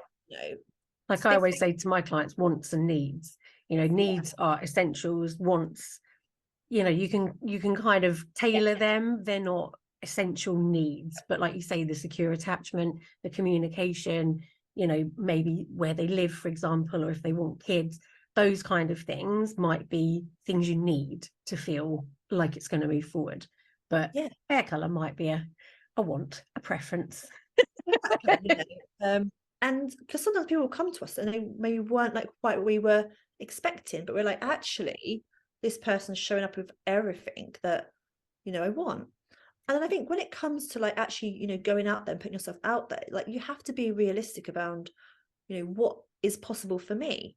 Like So I always say to my clients, wants and needs. Needs are essentials. Wants, you can kind of tailor them. They're not essential needs, but like you say, the secure attachment, the communication, maybe where they live, for example, or if they want kids, those kind of things might be things you need to feel like it's going to move forward. But hair color might be a want, a preference. And because sometimes people come to us and they maybe weren't like quite what we were expecting, but we're like, actually, this person's showing up with everything that I want. And then I think when it comes to like actually going out there and putting yourself out there, like you have to be realistic around what is possible for me.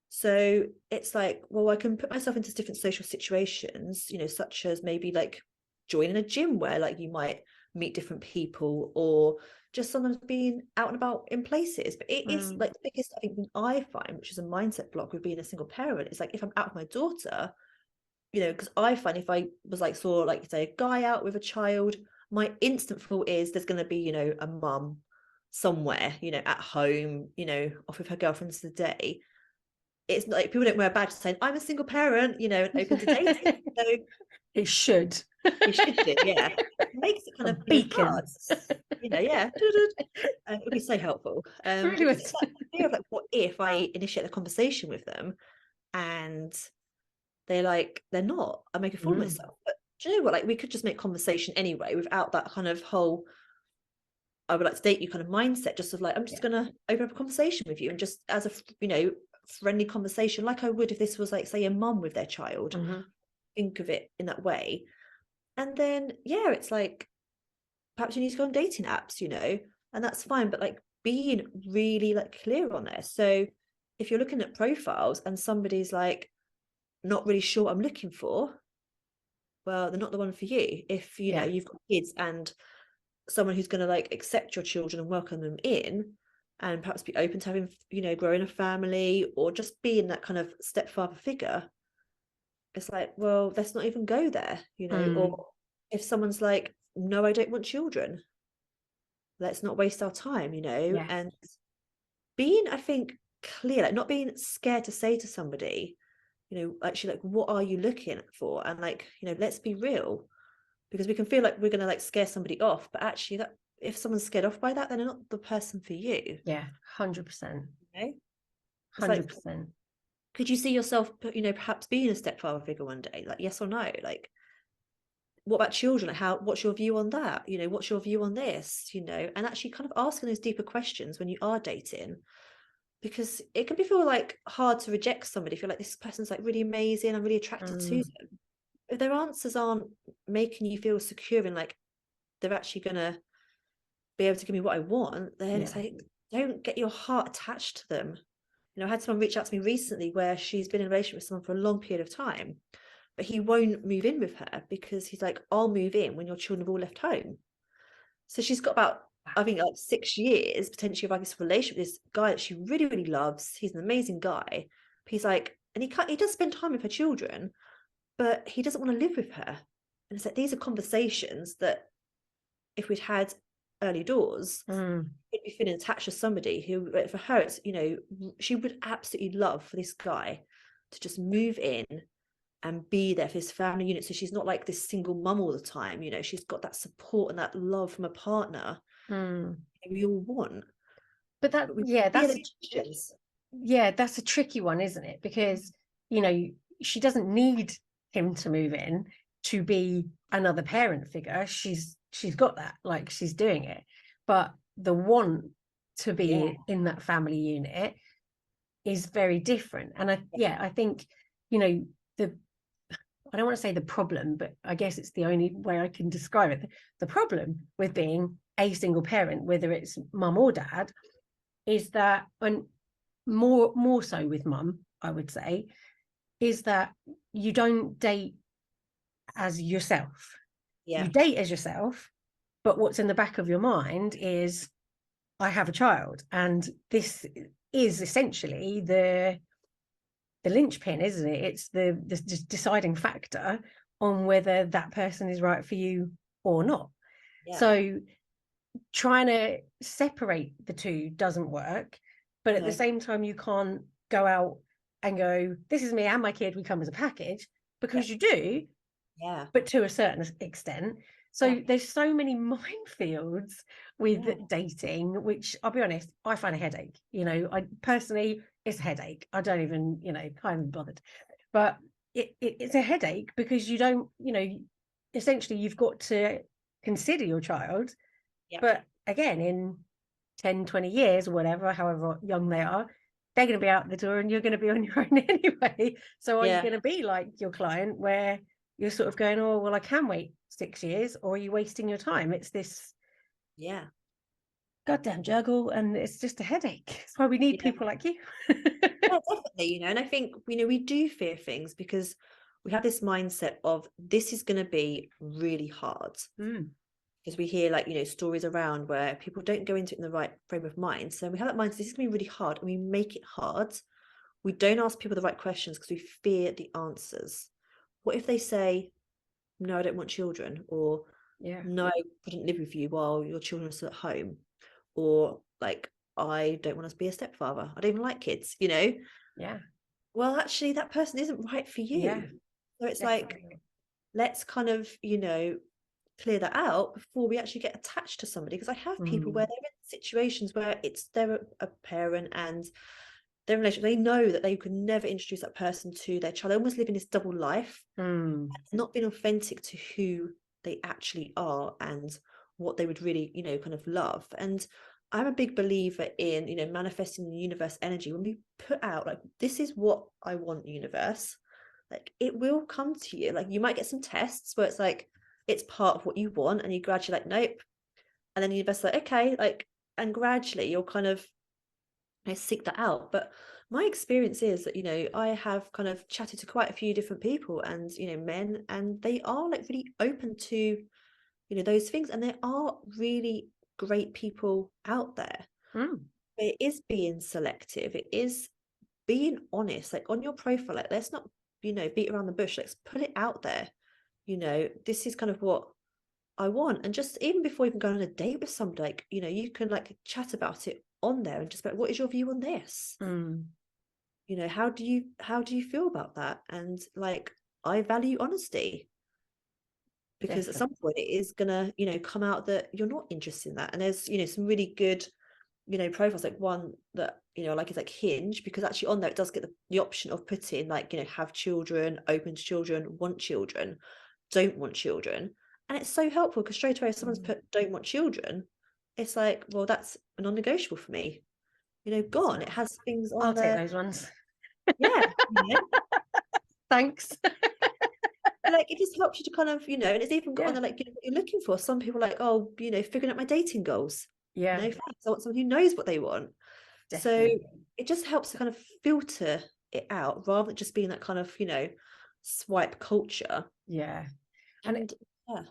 So it's like, well, I can put myself into different social situations, such as maybe like joining a gym where like you might meet different people, or just sometimes being out and about in places. But it is like the biggest, I think, thing I find, which is a mindset block with being a single parent, is like if I'm out with my daughter, because I find if I was like saw like say a guy out with a child, my instant thought is there's going to be a mum somewhere at home, off with her girlfriends today. It's like people don't wear a badge saying I'm a single parent, and open to dating. So it should. It should do, yeah. It makes it kind of hard. It would be so helpful. Really because it's like the idea of like, what if I initiate the conversation with them and they're not, I make a fool of myself. But do you know what? Like we could just make conversation anyway without that kind of whole I would like to date you kind of mindset, just of like, I'm just gonna open up a conversation with you and just as a friendly conversation, like I would if this was like say a mum with their child. Think of it in that way. And then it's like perhaps you need to go on dating apps, and that's fine, but like being really like clear on this. So if you're looking at profiles and somebody's like not really sure what I'm looking for, well, they're not the one for you. If you've got kids and someone who's going to like accept your children and welcome them in, and perhaps be open to having growing a family, or just being that kind of stepfather figure, it's like, well, let's not even go there, or if someone's like, no, I don't want children, let's not waste our time, and being, I think, clear, like not being scared to say to somebody, actually, like, what are you looking for? And like, let's be real, because we can feel like we're going to like scare somebody off, but actually that if someone's scared off by that, then they're not the person for you. 100%. 100%. Could you see yourself, perhaps being a stepfather figure one day? Like, yes or no? Like, what about children? Like, what's your view on that? What's your view on this? And actually kind of asking those deeper questions when you are dating, because it can feel like hard to reject somebody if you're like, this person's like really amazing, I'm really attracted to them. If their answers aren't making you feel secure and like they're actually gonna be able to give me what I want, then it's like, don't get your heart attached to them. I had someone reach out to me recently where she's been in a relationship with someone for a long period of time, but he won't move in with her because he's like, I'll move in when your children have all left home. So she's got about, I think, like 6 years potentially of like this relationship with this guy that she really, really loves. He's an amazing guy. But he's like, and he does spend time with her children, but he doesn't want to live with her. And it's like, these are conversations that if we'd had early doors, he'd be feeling attached to somebody who, for her, it's, you know, she would absolutely love for this guy to just move in and be there for his family unit. So she's not like this single mum all the time, you know, she's got that support and that love from a partner we all want. But that, But we yeah, fear that's the decisions. yeah, that's a tricky one, isn't it? Because, you know, she doesn't need him to move in to be another parent figure. She's got that, like, she's doing it. But the want to be in that family unit is very different. And I think, you know, I don't want to say the problem, but I guess it's the only way I can describe it. The problem with being a single parent, whether it's mum or dad, is that, and more so with mum, I would say, is that you don't date as yourself. You date as yourself, but what's in the back of your mind is, I have a child, and this is essentially the linchpin, isn't it? It's the deciding factor on whether that person is right for you or not. So trying to separate the two doesn't work, but at the same time, you can't go out and go, this is me and my kid, we come as a package, because you do, but to a certain extent. So there's so many minefields with dating, which, I'll be honest, I find a headache. You know, I personally, it's a headache. I don't even, you know, can't even bothered. But it's a headache because you don't, you know, essentially you've got to consider your child. But again, in 10, 20 years or whatever, however young they are, they're going to be out the door and you're going to be on your own anyway. So are you going to be like your client, where you're sort of going, oh, well, I can wait 6 years, or are you wasting your time? It's this goddamn juggle, and it's just a headache. That's why we need people like you. Definitely, you know, and I think, you know, we do fear things because we have this mindset of, this is going to be really hard. Because we hear, like, you know, stories around where people don't go into it in the right frame of mind. So we have that mindset, this is going to be really hard, and we make it hard. We don't ask people the right questions because we fear the answers. What if they say, no, I don't want children, or no, I wouldn't live with you while your children are still at home, or like, I don't want to be a stepfather, I don't even like kids, you know? Well, actually, that person isn't right for you. So it's like, let's kind of, you know, clear that out before we actually get attached to somebody. Because I have people where they're in situations where they're a parent and their relationship, they know that they could never introduce that person to their child. They almost live in this double life, not being authentic to who they actually are and what they would really, you know, kind of love. And I'm a big believer in, you know, manifesting the universe energy. When we put out, like, this is what I want, universe, like, it will come to you. Like, you might get some tests where it's like, it's part of what you want, and you gradually like, nope. And then the universe like, okay, like, and gradually you'll kind of, you know, seek that out. But my experience is that, you know, I have kind of chatted to quite a few different people, and, you know, men, and they are like really open to, you know, those things, and there are really great people out there. But it is being selective, it is being honest, like, on your profile, like, let's not, you know, beat around the bush, let's put it out there, you know, this is kind of what I want. And just even before even going on a date with somebody, like, you know, you can like chat about it on there and just be like, what is your view on this? You know, how do you feel about that? And like, I value honesty, because at some point it is gonna, you know, come out that you're not interested in that. And there's, you know, some really good, you know, profiles, like one that, you know, like, is like Hinge, because actually on there it does get the option of putting, like, you know, have children, open to children, want children, don't want children. And it's so helpful because straight away if someone's put don't want children, it's like, well, that's a non-negotiable for me, you know, gone. It has things on I'll there. take those ones. You know? Thanks. Like, it just helps you to kind of, you know, and it's even got on there, like, you know, what you're looking for. Some people are like, oh, you know, figuring out my dating goals. No thanks, I want someone who knows what they want. Definitely. So it just helps to kind of filter it out rather than just being that kind of, you know, swipe culture. And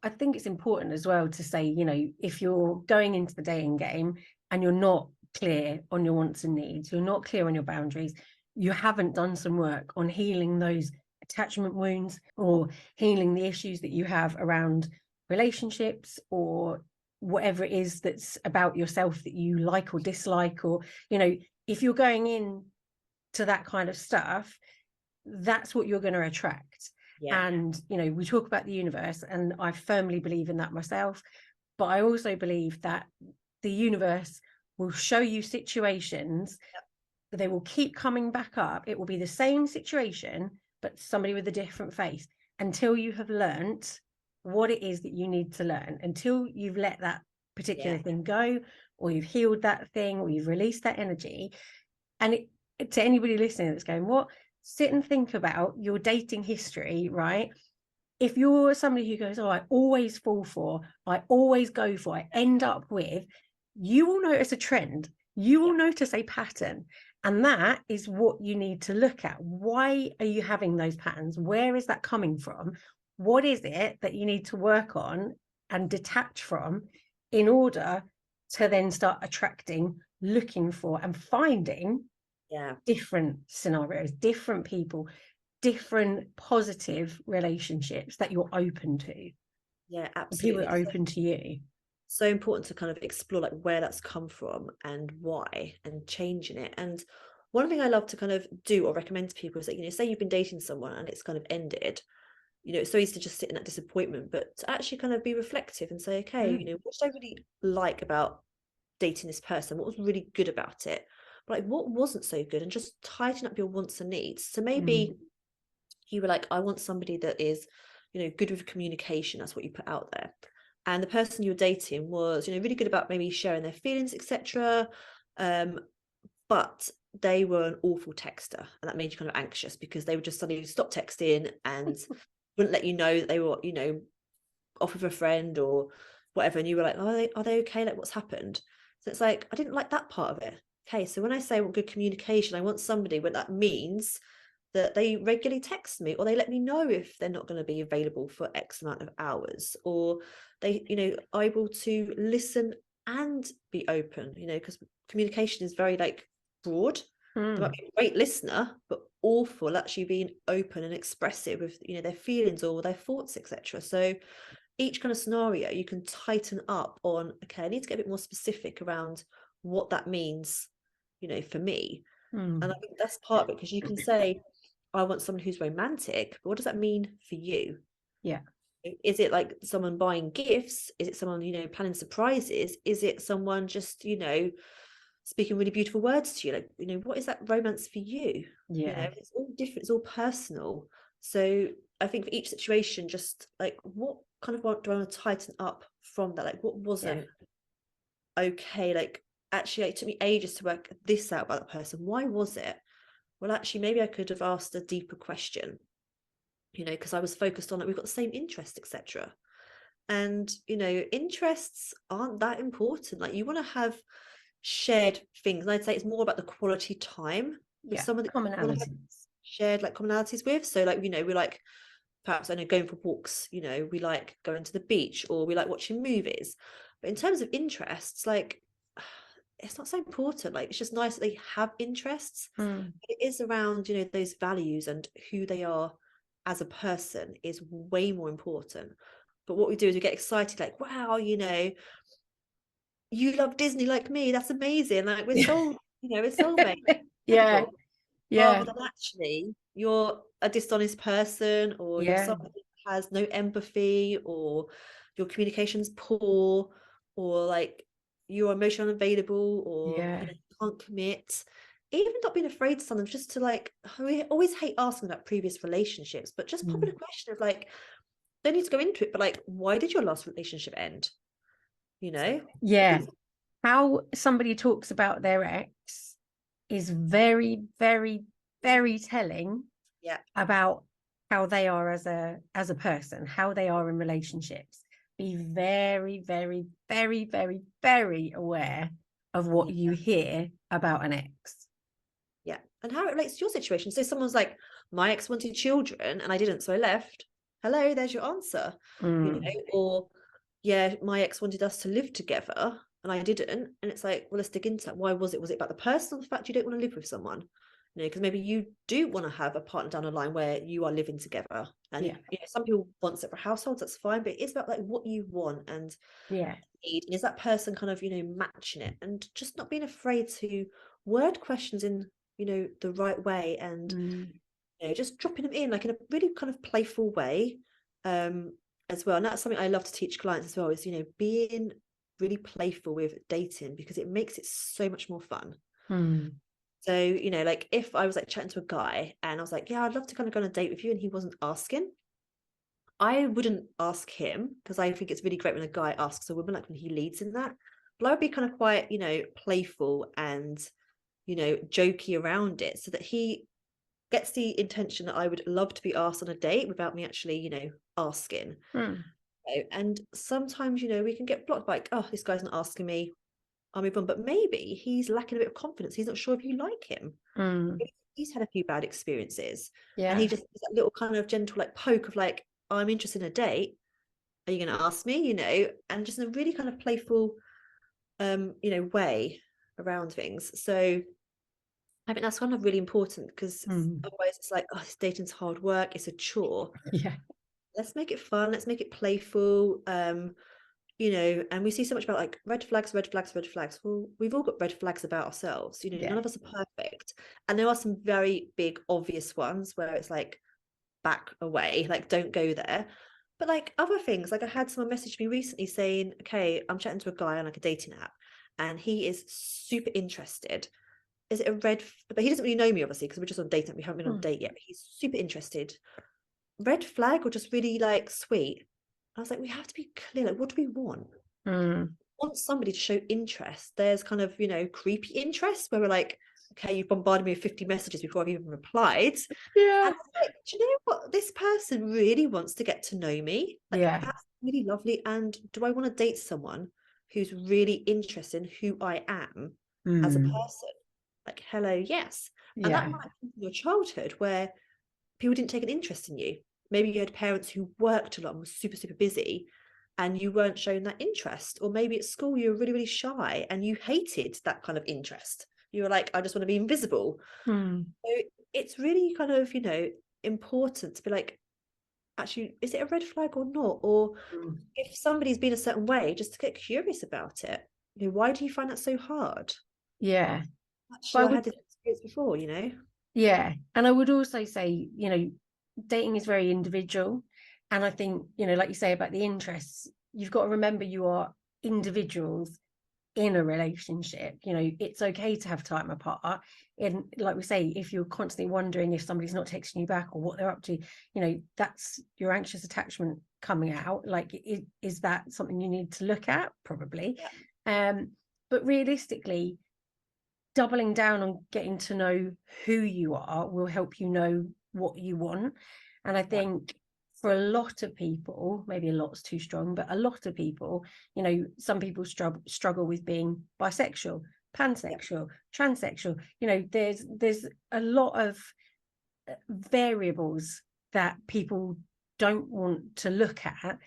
I think it's important as well to say, you know, if you're going into the dating game and you're not clear on your wants and needs, you're not clear on your boundaries, you haven't done some work on healing those attachment wounds, or healing the issues that you have around relationships, or whatever it is that's about yourself that you like or dislike, or, you know, if you're going in to that kind of stuff, that's what you're going to attract. Yeah. And, you know, we talk about the universe, and I firmly believe in that myself, but I also believe that the universe will show you situations that they will keep coming back up. It will be the same situation, but somebody with a different face, until you have learnt what it is that you need to learn, until you've let that particular thing go, or you've healed that thing, or you've released that energy. And to anybody listening that's going, what? Sit and think about your dating history, right? If you're somebody who goes, oh, I always fall for, I always go for, I end up with, you will notice a trend. You will notice a pattern. And that is what you need to look at. Why are you having those patterns? Where is that coming from? What is it that you need to work on and detach from in order to then start attracting, looking for, and finding different scenarios, different people, different positive relationships that you're open to? Yeah, People absolutely. are open to you. So important to kind of explore like where that's come from and why, and changing it. And one thing I love to kind of do or recommend to people is that, you know, say you've been dating someone and it's kind of ended, you know, it's so easy to just sit in that disappointment, but to actually kind of be reflective and say, okay, you know, what did I really like about dating this person? What was really good about it? But like, what wasn't so good? And just tighten up your wants and needs. So maybe you were like, I want somebody that is, you know, good with communication. That's what you put out there. And the person you were dating was, you know, really good about maybe sharing their feelings, etc. But they were an awful texter, and that made you kind of anxious because they would just suddenly stop texting and wouldn't let you know that they were, you know, off with a friend or whatever. And you were like, oh, are they okay? Like, what's happened? So it's like, I didn't like that part of it. Okay, so when I say I want good communication, I want somebody where that means that they regularly text me, or they let me know if they're not going to be available for X amount of hours, or they, you know, are able to listen and be open, you know, because communication is very like broad. They might be a great listener, but awful actually being open and expressive with, you know, their feelings or their thoughts, etc. So each kind of scenario you can tighten up on, okay, I need to get a bit more specific around what that means, you know, for me. And I think that's part of it, because you can say, I want someone who's romantic, but what does that mean for you? Yeah. Is it like someone buying gifts? Is it someone, you know, planning surprises? Is it someone just, you know, speaking really beautiful words to you? Like, you know, what is that romance for you? Yeah. You know, it's all different, it's all personal. So I think for each situation, just like, what kind of do I want to tighten up from that? Like, what wasn't okay? Like, actually, it took me ages to work this out about that person. Why was it? Well, actually, maybe I could have asked a deeper question, you know, because I was focused on it. We've got the same interest, etc. And, you know, interests aren't that important. Like, you want to have shared things. And I'd say it's more about the quality time with someone that you want to have shared like commonalities with. So, like, you know, we like, perhaps, I know, going for walks, you know, we like going to the beach, or we like watching movies. But in terms of interests, like, it's not so important. Like, it's just nice that they have interests. It is around, you know, those values and who they are as a person is way more important. But what we do is we get excited, like, wow, you know, you love Disney like me, that's amazing, like, we're soul, you know, we're soulmates. Yeah. Rather than actually you're a dishonest person, or you're someone who has no empathy, or your communication's poor, or like you're emotionally unavailable, or you know, you can't commit. Even not being afraid to sometimes just to like, we always hate asking about previous relationships, but just pop in a question of like, don't need to go into it, but like, why did your last relationship end? You know? How somebody talks about their ex is very, very, very telling about how they are as a person, how they are in relationships. Be very, very, very, very, very aware of what you hear about an ex. Yeah. And how it relates to your situation. So someone's like, my ex wanted children and I didn't, so I left. Hello, there's your answer. You know, or yeah, my ex wanted us to live together and I didn't. And it's like, well, let's dig into that. Why was it? Was it about the person, or the fact you don't want to live with someone? you know, because maybe you do want to have a partner down the line where you are living together, and Yeah. you know, some people want separate households, that's fine, but it's about like what you want and Yeah. need, and is that person kind of, you know, matching it, and just not being afraid to word questions in, you know, the right way, and Mm. you know, just dropping them in like in a really kind of playful way, um as well. And that's something I love to teach clients as well, is, you know, being really playful with dating, because it makes it so much more fun. Mm. So, you know, like if I was like chatting to a guy and I was like, yeah, I'd love to kind of go on a date with you, and he wasn't asking, I wouldn't ask him, because I think it's really great when a guy asks a woman, like when he leads in that. But I would be kind of quite, you know, playful and, you know, jokey around it, so that he gets the intention that I would love to be asked on a date without me actually, you know, asking. Mm. And sometimes, you know, we can get blocked by like, oh, this guy's not asking me, I'll move on. But maybe he's lacking a bit of confidence. He's not sure if you like him. Mm. Maybe he's had a few bad experiences. And he Yeah. just has that little kind of gentle like poke of like, oh, I'm interested in a date. Are you going to ask me? You know, and just in a really kind of playful, you know, way around things. So I think that's kind of really important, because Mm. otherwise it's like, oh, this dating's hard work. It's a chore. Yeah. Let's make it fun. Let's make it playful. You know, and we see so much about like red flags, red flags, red flags. Well, we've all got red flags about ourselves. You know, Yeah. none of us are perfect. And there are some very big, obvious ones where it's like, back away, like don't go there. But like other things, like I had someone message me recently saying, okay, I'm chatting to a guy on like a dating app and he is super interested. Is it a but he doesn't really know me, obviously, because we're just on a date app. We haven't been on a Mm. date yet, but he's super interested. Red flag or just really like sweet? I was like, we have to be clear. Like, what do we want? Mm. Want somebody to show interest. There's kind of, you know, creepy interest where we're like, okay, you've bombarded me with 50 messages before I've even replied. Yeah. And I'm like, do you know what? This person really wants to get to know me. Like, Yeah. that's really lovely. And do I want to date someone who's really interested in who I am as a Mm. person? Like, hello, yes. And that Yeah. might come from your childhood where people didn't take an interest in you. Maybe you had parents who worked a lot and were super, super busy, and you weren't showing that interest. Or maybe at school you were really, really shy and you hated that kind of interest. You were like, I just want to be invisible. Mm. So it's really kind of, you know, important to be like, actually, is it a red flag or not? Or Mm. if somebody's been a certain way, just to get curious about it. You know, why do you find that so hard? Yeah. But Actually, I I would, had this experience before, you know? yeah. And I would also say, you know, dating is very individual. And I think, you know, like you say about the interests, you've got to remember you are individuals in a relationship. You know, it's okay to have time apart. And like we say, if you're constantly wondering if somebody's not texting you back or what they're up to, you know, that's your anxious attachment coming out. Like, is that something you need to look at? Probably. Yeah. But realistically, doubling down on getting to know who you are will help you know what you want. And I Yeah. think for a lot of people, maybe a lot's too strong, but a lot of people, you know, some people struggle with being bisexual, pansexual, transsexual. You know, there's a lot of variables that people don't want to look at,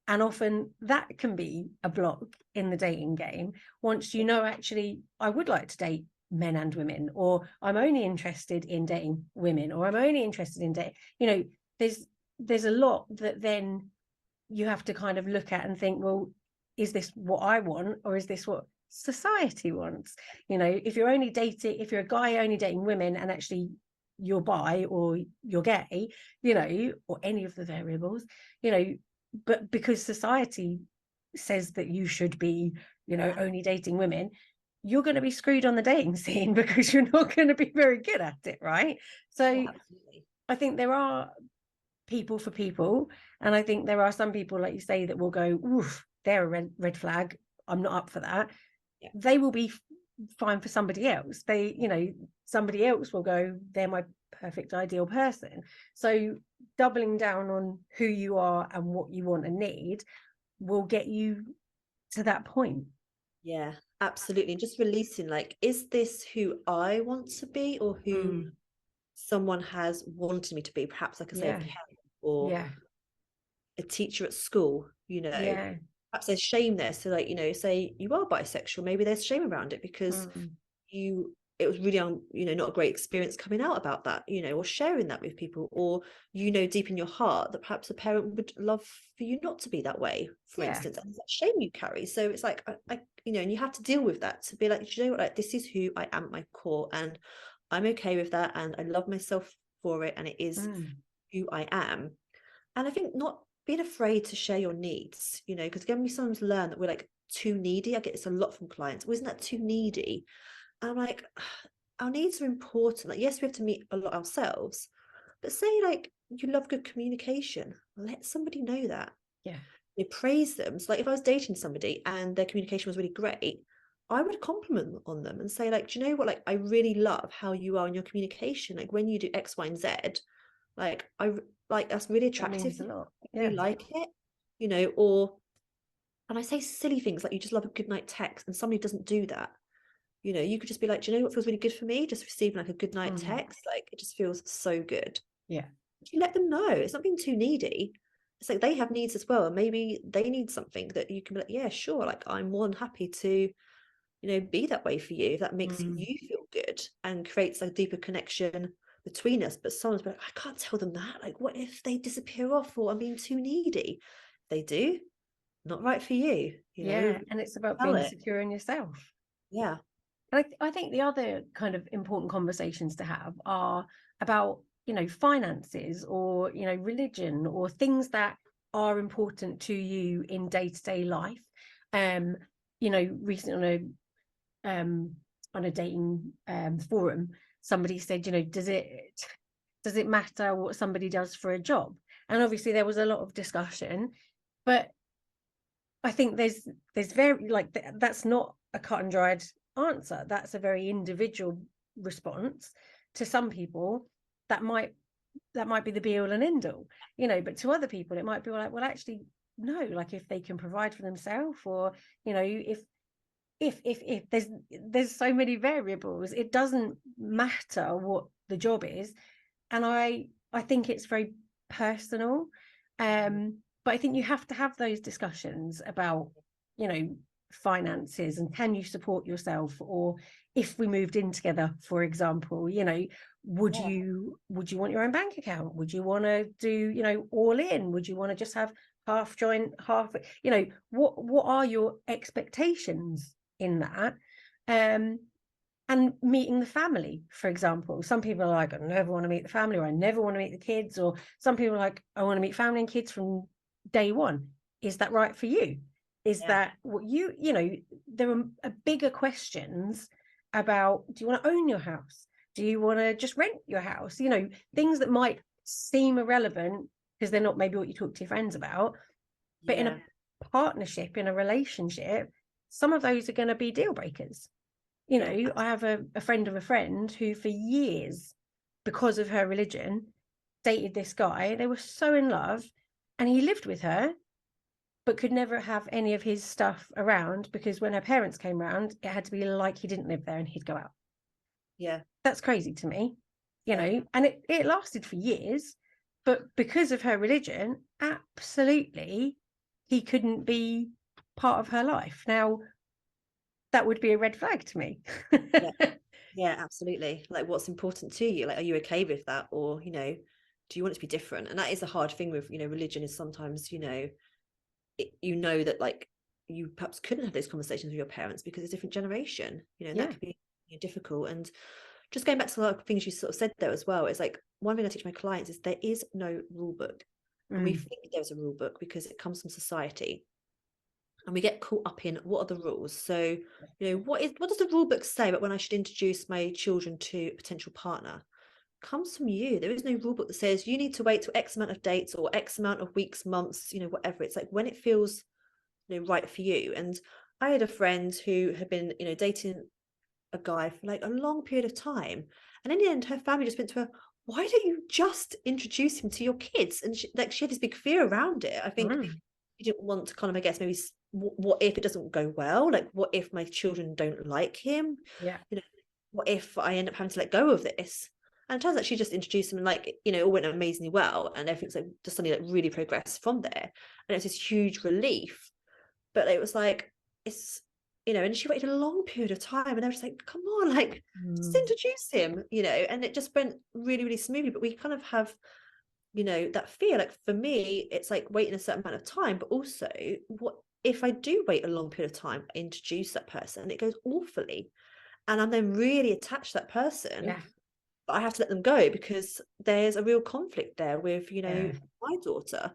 and often that can be a block in the dating game. Once you know, actually, I would like to date men and women, or I'm only interested in dating women, or I'm only interested in dating, you know, there's a lot that then you have to kind of look at and think, well, is this what I want, or is this what society wants? You know, if you're only dating, if you're a guy only dating women and actually you're bi or you're gay, you know, or any of the variables, you know, but because society says that you should be, you know, only dating women, you're going to be screwed on the dating scene because you're not going to be very good at it, right? So Absolutely. I think there are people for people, and I think there are some people, like you say, that will go, oof, they're a red flag, I'm not up for that. Yeah. They will be fine for somebody else. They, you know, somebody else will go, they're my perfect ideal person. So doubling down on who you are and what you want and need will get you to that point. Yeah, absolutely. And just releasing, like, is this who I want to be, or who Mm. someone has wanted me to be? Perhaps, like I say, a Yeah. parent or Yeah. a teacher at school, you know. Yeah. Perhaps there's shame there. So, like, you know, say you are bisexual, maybe there's shame around it because Mm. you it was really not a great experience coming out about that, or sharing that with people, or deep in your heart that perhaps a parent would love for you not to be that way, for Yeah. instance, and it's that shame you carry. So it's like, and you have to deal with that, to be like, what, like, this is who I am at my core, and I'm okay with that, and I love myself for it, and it is who I am. And I think not being afraid to share your needs, because again, we sometimes learn that we're like too needy. I get this a lot from clients. Well, isn't that too needy? And I'm like, our needs are important. Like, yes, we have to meet a lot ourselves, but say like you love good communication, let somebody know that. Yeah. You praise them. So like if I was dating somebody and their communication was really great, I would compliment on them and say, like, do you know what? Like, I really love how you are in your communication. Like when you do X, Y, and Z, like that's really That attractive. means a lot. I really like it, and I say silly things like, you just love a good night text, and somebody doesn't do that. You could just be like, do you know what feels really good for me? Just receiving like a good night text. Like, it just feels so good. Yeah. You let them know. It's not being too needy. It's like they have needs as well. And maybe they need something that you can be like, yeah, sure. Like, I'm more than happy to, be that way for you, if that makes you feel good and creates a deeper connection between us. But someone's like, I can't tell them that. Like, what if they disappear off, or I'm being too needy? If they do, not right for you. Yeah. And it's about tell being it. secure in yourself. Yeah. And I think the other kind of important conversations to have are about, finances, or, religion, or things that are important to you in day-to-day life. Recently on a dating forum, somebody said, does it matter what somebody does for a job? And obviously there was a lot of discussion, but I think there's very, like, that's not a cut and dried answer. That's a very individual response. To some people that might be the be all and end all, but to other people it might be like, well, actually no, like if they can provide for themselves, or if there's so many variables, it doesn't matter what the job is. And I think it's very personal. But I think you have to have those discussions about, finances, and can you support yourself? Or if we moved in together, for example, would you want your own bank account? Would you want to do, all in? Would you want to just have half joint, half, what are your expectations in that? And meeting the family, for example. Some people are like, I never want to meet the family, or I never want to meet the kids. Or some people are like, I want to meet family and kids from day one. Is that right for you? Is that what there are bigger questions about, do you want to own your house? Do you want to just rent your house? Things that might seem irrelevant because they're not maybe what you talk to your friends about. But in a partnership, in a relationship, some of those are going to be deal breakers. I have a friend of a friend who for years, because of her religion, dated this guy. They were so in love, and he lived with her, but could never have any of his stuff around, because when her parents came around, it had to be like he didn't live there and he'd go out. Yeah. That's crazy to me, and it lasted for years. But because of her religion, absolutely, he couldn't be part of her life. Now, that would be a red flag to me. Yeah, absolutely. Like, what's important to you? Like, are you okay with that? Or, do you want it to be different? And that is a hard thing with, religion, is sometimes, that like you perhaps couldn't have those conversations with your parents because it's a different generation, and that could be difficult. And just going back to a lot of things you sort of said there as well, it's like, one thing I teach my clients is there is no rule book. And we think there's a rule book because it comes from society. And we get caught up in, what are the rules? So, what does the rule book say about when I should introduce my children to a potential partner? It comes from you. There is no rule book that says you need to wait till X amount of dates or X amount of weeks, months, whatever. It's like when it feels, right for you. And I had a friend who had been, dating a guy for like a long period of time. And in the end, her family just went to her, why don't you just introduce him to your kids? And she had this big fear around it. I think she didn't want to kind of, I guess, maybe, what if it doesn't go well? Like, what if my children don't like him? Yeah. What if I end up having to let go of this? And it turns out she just introduced him, and like, it all went amazingly well, and everything's like just suddenly like really progressed from there. And it's this huge relief. But it was like, you know, and she waited a long period of time, and they were just like, come on, like, just introduce him, you know, and it just went really, really smoothly. But we kind of have, you know, that fear. Like for me, it's like waiting a certain amount of time, but also what if I do wait a long period of time, introduce that person, it goes awfully, and I'm then really attached to that person, Yeah, but I have to let them go because there's a real conflict there with, you know, yeah, my daughter.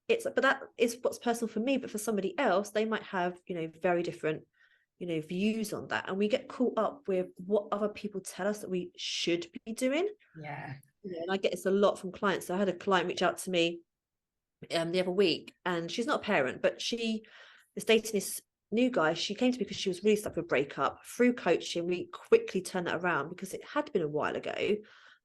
It's but that is what's personal for me, but for somebody else, they might have, you know, very different, you know, views on that. And we get caught up with what other people tell us that we should be doing. yeah. You know, and I get this a lot from clients. So I had a client reach out to me the other week, and she's not a parent, but she is dating this new guy. She came to me because she was really stuck with a breakup. Through coaching, we quickly turned that around because it had been a while ago.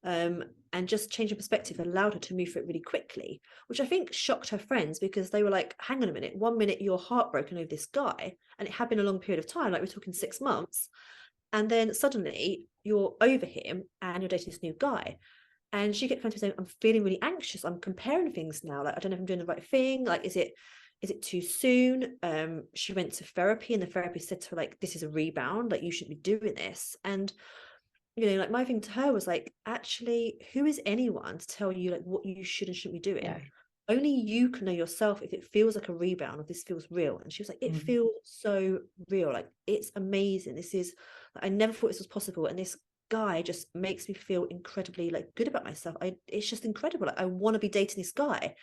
And just changing perspective allowed her to move through it really quickly, which I think shocked her friends because they were like, hang on a minute, 1 minute you're heartbroken over this guy, and it had been a long period of time, like we're talking 6 months, and then suddenly you're over him and you're dating this new guy. And she kept coming to me saying, I'm feeling really anxious. I'm comparing things now. Like, I don't know if I'm doing the right thing. Like, is it too soon? She went to therapy, and the therapist said to her, like, this is a rebound. Like, you shouldn't be doing this. And, you know, like my thing to her was like, actually, who is anyone to tell you like what you should and shouldn't be doing? Yeah. Only you can know yourself if it feels like a rebound or this feels real. And she was like, it feels so real. Like, it's amazing. This is, like, I never thought this was possible. And this guy just makes me feel incredibly like good about myself. It's just incredible. Like, I want to be dating this guy.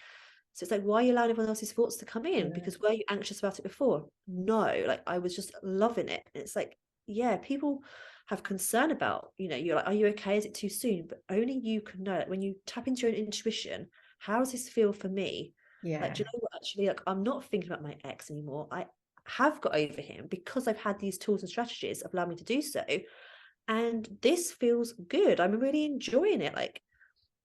So it's like, why are you allowing everyone else's thoughts to come in? Yeah. Because were you anxious about it before? No, like I was just loving it. And it's like, yeah, people have concern about, you know, you're like, are you okay? Is it too soon? But only you can know. Like, when you tap into your own intuition, how does this feel for me? Like, Yeah. do you know what? Actually, like, I'm not thinking about my ex anymore. I have got over him because I've had these tools and strategies that allow me to do so. And this feels good. I'm really enjoying it. Like,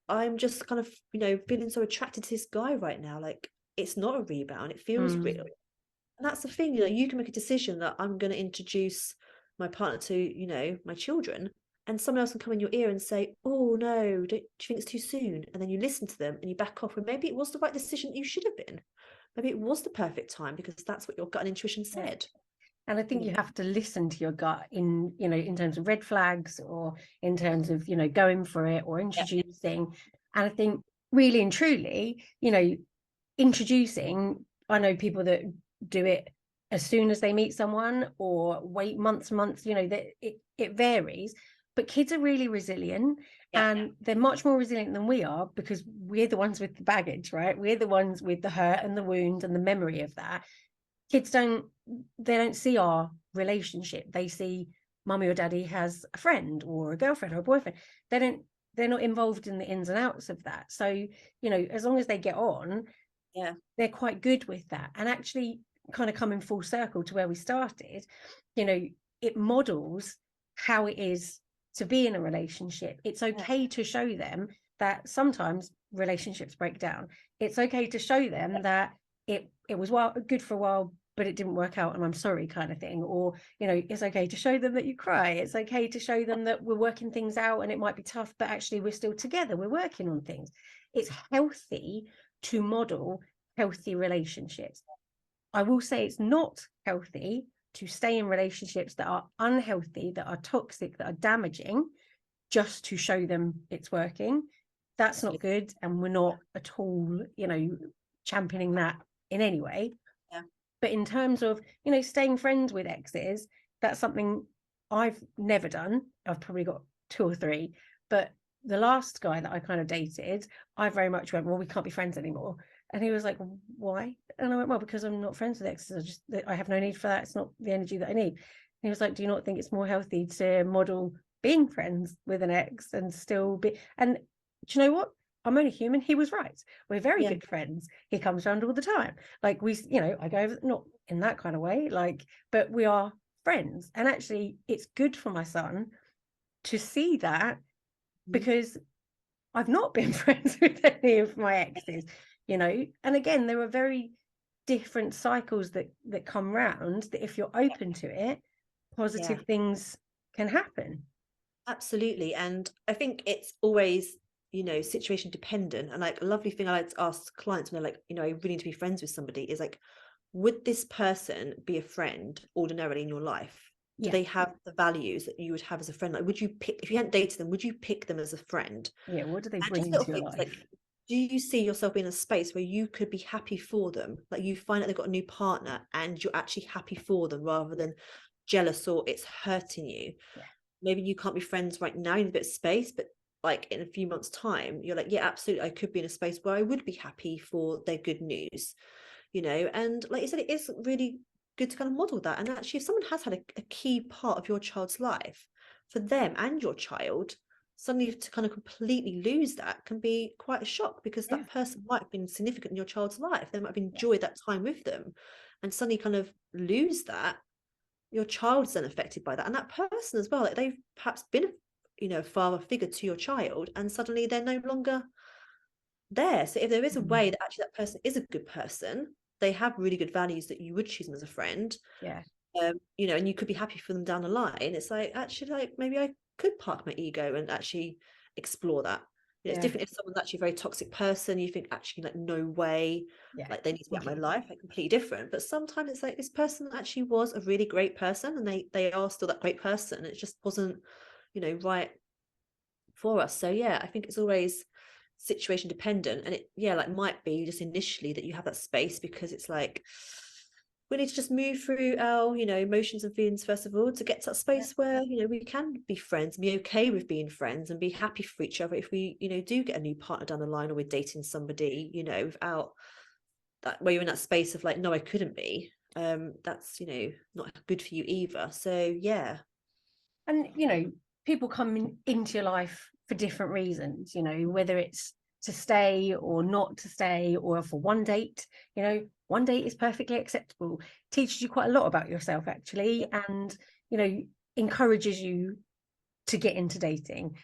I'm just kind of, you know, feeling so attracted to this guy right now. Like, it's not a rebound. It feels real. Mm. And that's the thing, you know, you can make a decision that I'm going to introduce my partner to, you know, my children, and someone else can come in your ear and say, oh no, do you think it's too soon? And then you listen to them and you back off, and maybe it was the right decision that you should have been. Maybe it was the perfect time because that's what your gut and intuition Yeah. said. And I think you have to listen to your gut in, you know, in terms of red flags or in terms of, you know, going for it or Yeah. introducing. And I think really and truly, you know, introducing, I know people that do it as soon as they meet someone or wait months, you know, that it varies. But kids are really resilient, Yeah. and they're much more resilient than we are because we're the ones with the baggage, right? We're the ones with the hurt and the wound and the memory of that. Kids don't see our relationship. They see mummy or daddy has a friend or a girlfriend or a boyfriend. They're not involved in the ins and outs of that. So, you know, as long as they get on, Yeah. they're quite good with that. And actually, kind of coming full circle to where we started, you know, it models how it is to be in a relationship. It's okay to show them that sometimes relationships break down. It's okay to show them that it was good for a while, but it didn't work out and I'm sorry, kind of thing. Or, you know, it's okay to show them that you cry. It's okay to show them that we're working things out and it might be tough, but actually we're still together, we're working on things. It's healthy to model healthy relationships. I will say it's not healthy to stay in relationships that are unhealthy, that are toxic, that are damaging, just to show them it's working. That's not good. And we're not at all, you know, championing that in any way. Yeah. But in terms of, you know, staying friends with exes, that's something I've never done. I've probably got 2 or 3. But the last guy that I kind of dated, I very much went, well, we can't be friends anymore. And he was like, why? And I went, well, because I'm not friends with exes. I have no need for that. It's not the energy that I need. And he was like, do you not think it's more healthy to model being friends with an ex and still be? And do you know what? I'm only human. He was right. We're very Yeah. good friends. He comes around all the time. Like we, you know, I go over, not in that kind of way, like, but we are friends. And actually, it's good for my son to see that because I've not been friends with any of my exes, you know. And again, there are very different cycles that come round that if you're open to it, positive things can happen. Absolutely. And I think it's always, you know, situation dependent. And like a lovely thing I like to ask clients when they're like, you know, I really need to be friends with somebody is like, would this person be a friend ordinarily in your life? Do Yeah. they have the values that you would have as a friend? Like, would you pick, if you hadn't dated them, would you pick them as a friend? Yeah. What do they And bring just little into your things like, life? do you see yourself being in a space where you could be happy for them? Like, you find that they've got a new partner and you're actually happy for them rather than jealous or it's hurting you. Yeah. Maybe you can't be friends right now in a bit of space, but like in a few months' time, you're like, yeah, absolutely, I could be in a space where I would be happy for their good news, you know. And like you said, it is really good to kind of model that. And actually, if someone has had a key part of your child's life, for them and your child, suddenly to kind of completely lose that can be quite a shock, because Yeah. that person might have been significant in your child's life. They might have Yeah. enjoyed that time with them, and suddenly kind of lose that. Your child's then affected by that, and that person as well. Like, they've perhaps been, you know, a father figure to your child, and suddenly they're no longer there. So if there is a Mm. way that actually that person is a good person, they have really good values that you would choose them as a friend, Yeah. you know, and you could be happy for them down the line. It's like, actually, like, maybe I could park my ego and actually explore that. You know, it's Yeah. different if someone's actually a very toxic person, you think, actually, like, no way, Yeah. like, they need to be out of my life, like, completely different. But sometimes it's like, this person actually was a really great person, and they are still that great person. It just wasn't, you know, right for us. So yeah, I think it's always situation dependent, and it, yeah, like, might be just initially that you have that space because it's like, we need to just move through our, you know, emotions and feelings first of all, to get to that Yeah. space where, you know, we can be friends, be okay with being friends, and be happy for each other if we, you know, do get a new partner down the line, or we're dating somebody, you know, without that, where you're in that space of like, no, I couldn't be. That's, you know, not good for you either. So yeah. And, you know, people come into your life for different reasons, you know, whether it's to stay or not to stay, or for one date, you know, one date is perfectly acceptable. Teaches you quite a lot about yourself, actually, and, you know, encourages you to get into dating,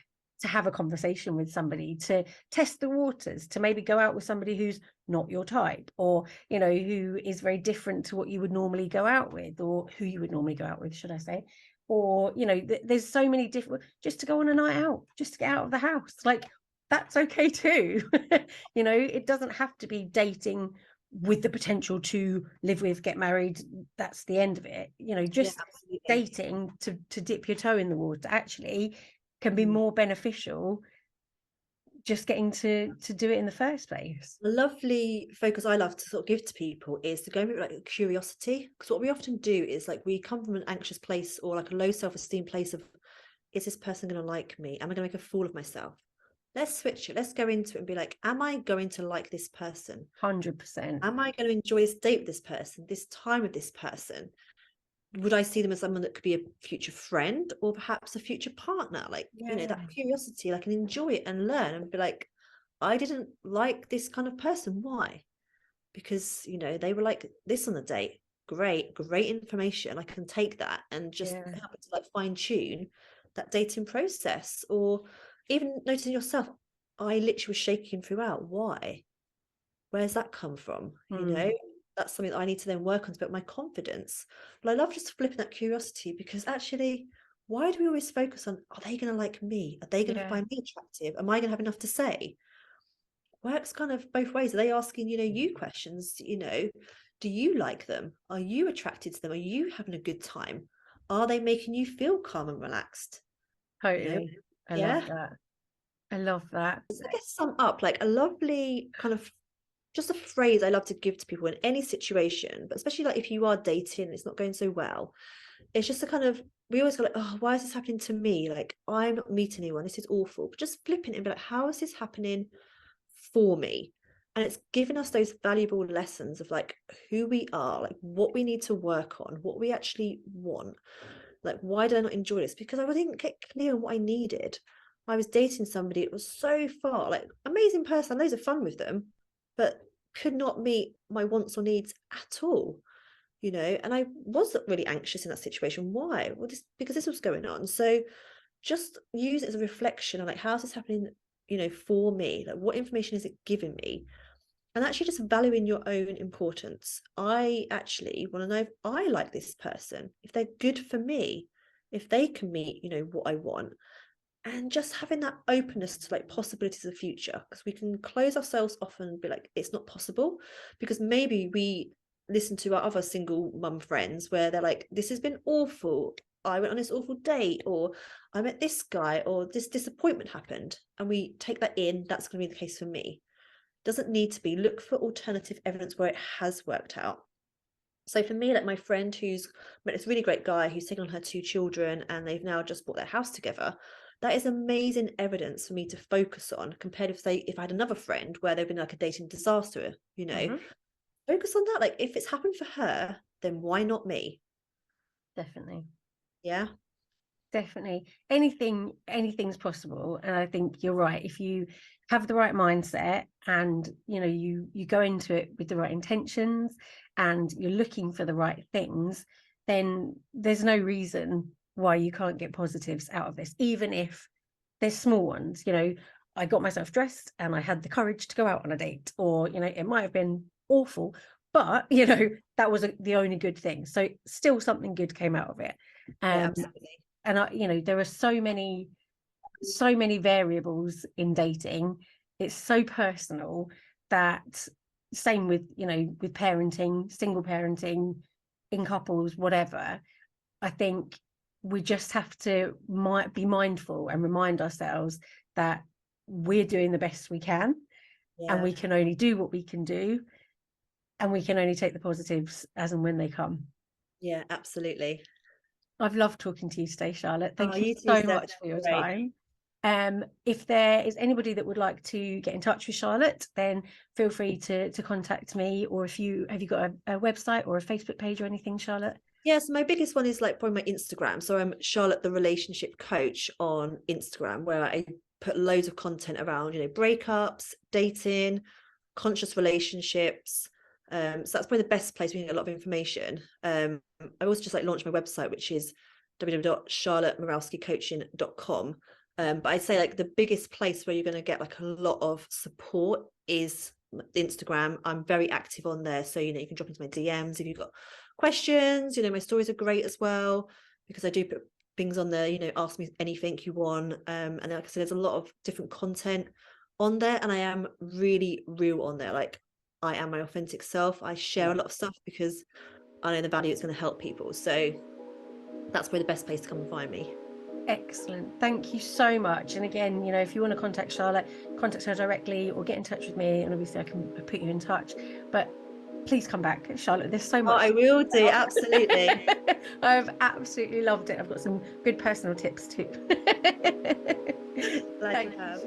to have a conversation with somebody, to test the waters, to maybe go out with somebody who's not your type, or, you know, who is very different to what you would normally go out with, or who you would normally go out with, should I say. Or, you know, there's so many different, just to go on a night out, just to get out of the house, like, that's okay too. You know, it doesn't have to be dating with the potential to live with, get married, that's the end of it. You know, Yeah, just absolutely. dating to dip your toe in the water actually can be more beneficial, just getting to do it in the first place. A lovely focus I love to sort of give to people is to go with like curiosity, because what we often do is, like, we come from an anxious place or like a low self-esteem place of, is this person going to like me? Am I going to make a fool of myself? Let's switch it. Let's go into it and be like, am I going to like this person? 100%. Am I going to enjoy this date with this person, this time with this person? Would I see them as someone that could be a future friend or perhaps a future partner? Like, you know, Yeah. that curiosity, like, and enjoy it and learn and be like, I didn't like this kind of person. Why? Because, you know, they were like this on the date. Great information. I can take that and just Yeah. help it to like fine tune that dating process. Or even noticing yourself, I literally was shaking throughout. Why? Where's that come from? You know, that's something that I need to then work on to build my confidence. But I love just flipping that curiosity, because actually, why do we always focus on, are they going to like me? Are they going to Yeah. find me attractive? Am I going to have enough to say? Works kind of both ways. Are they asking, you know, you questions? You know, do you like them? Are you attracted to them? Are you having a good time? Are they making you feel calm and relaxed? You know, Totally. I love yeah. that. I love that. So I guess sum up like a lovely kind of, just a phrase I love to give to people in any situation, but especially like if you are dating and it's not going so well, it's just a kind of, we always go like, oh, why is this happening to me? Like, I'm not meeting anyone. This is awful. But just flipping it and be like, how is this happening for me? And it's given us those valuable lessons of like who we are, like what we need to work on, what we actually want. Like, why did I not enjoy this? Because I didn't get clear on what I needed. I was dating somebody, it was so far, like, amazing person, loads of fun with them, but could not meet my wants or needs at all, you know. And I was really anxious in that situation. Why? Well, because this was going on. So just use it as a reflection on like, how's this happening, you know, for me? Like, what information is it giving me? And actually just valuing your own importance. I actually want to know if I like this person, if they're good for me, if they can meet, you know, what I want. And just having that openness to like possibilities of the future, because we can close ourselves off and be like, it's not possible, because maybe we listen to our other single mum friends where they're like, this has been awful. I went on this awful date, or I met this guy, or this disappointment happened. And we take that in. That's going to be the case for me. Doesn't need to be. Look for alternative evidence where it has worked out. So for me, like my friend who's met this really great guy who's taken on her 2 children and they've now just bought their house together, that is amazing evidence for me to focus on, compared to, say, if I had another friend where they've been like a dating disaster, you know. Focus on that. Like, if it's happened for her, then why not me? Definitely. Yeah. Definitely. Anything's possible. And I think you're right. If you have the right mindset and, you know, you go into it with the right intentions and you're looking for the right things, then there's no reason why you can't get positives out of this, even if there's small ones. You know, I got myself dressed and I had the courage to go out on a date, or, you know, it might have been awful, but, you know, that was the only good thing. So still something good came out of it. Yeah, absolutely. And you know, there are so many variables in dating. It's so personal that, same with, you know, with parenting, single parenting, in couples, whatever. I think we just have to be mindful and remind ourselves that we're doing the best we can, and we can only do what we can do, and we can only take the positives as and when they come. Yeah, absolutely. I've loved talking to you today, Charlotte. Thank you You too, so Steph. much for your time. If there is anybody that would like to get in touch with Charlotte, then feel free to contact me. Or have you got a website or a Facebook page or anything, Charlotte? Yes, my biggest one is like probably my Instagram. So I'm Charlotte the Relationship Coach on Instagram, where I put loads of content around, you know, breakups, dating, conscious relationships. So that's probably the best place we can get a lot of information. I also just like launched my website, which is www.charlottemurawskicoaching.com. But I'd say like the biggest place where you're going to get like a lot of support is Instagram. I'm very active on there. So, you know, you can drop into my DMs if you've got questions. You know, my stories are great as well, because I do put things on there, you know, ask me anything you want. And like I said, there's a lot of different content on there, and I am really real on there. Like, I am my authentic self. I share a lot of stuff because I know the value it's going to help people. So that's probably the best place to come and find me. Excellent. Thank you so much. And again, you know, if you want to contact Charlotte, contact her directly or get in touch with me, and obviously I can put you in touch. But please come back, Charlotte. There's so much. I will do. Absolutely. I've absolutely loved it. I've got some good personal tips too. Glad you have.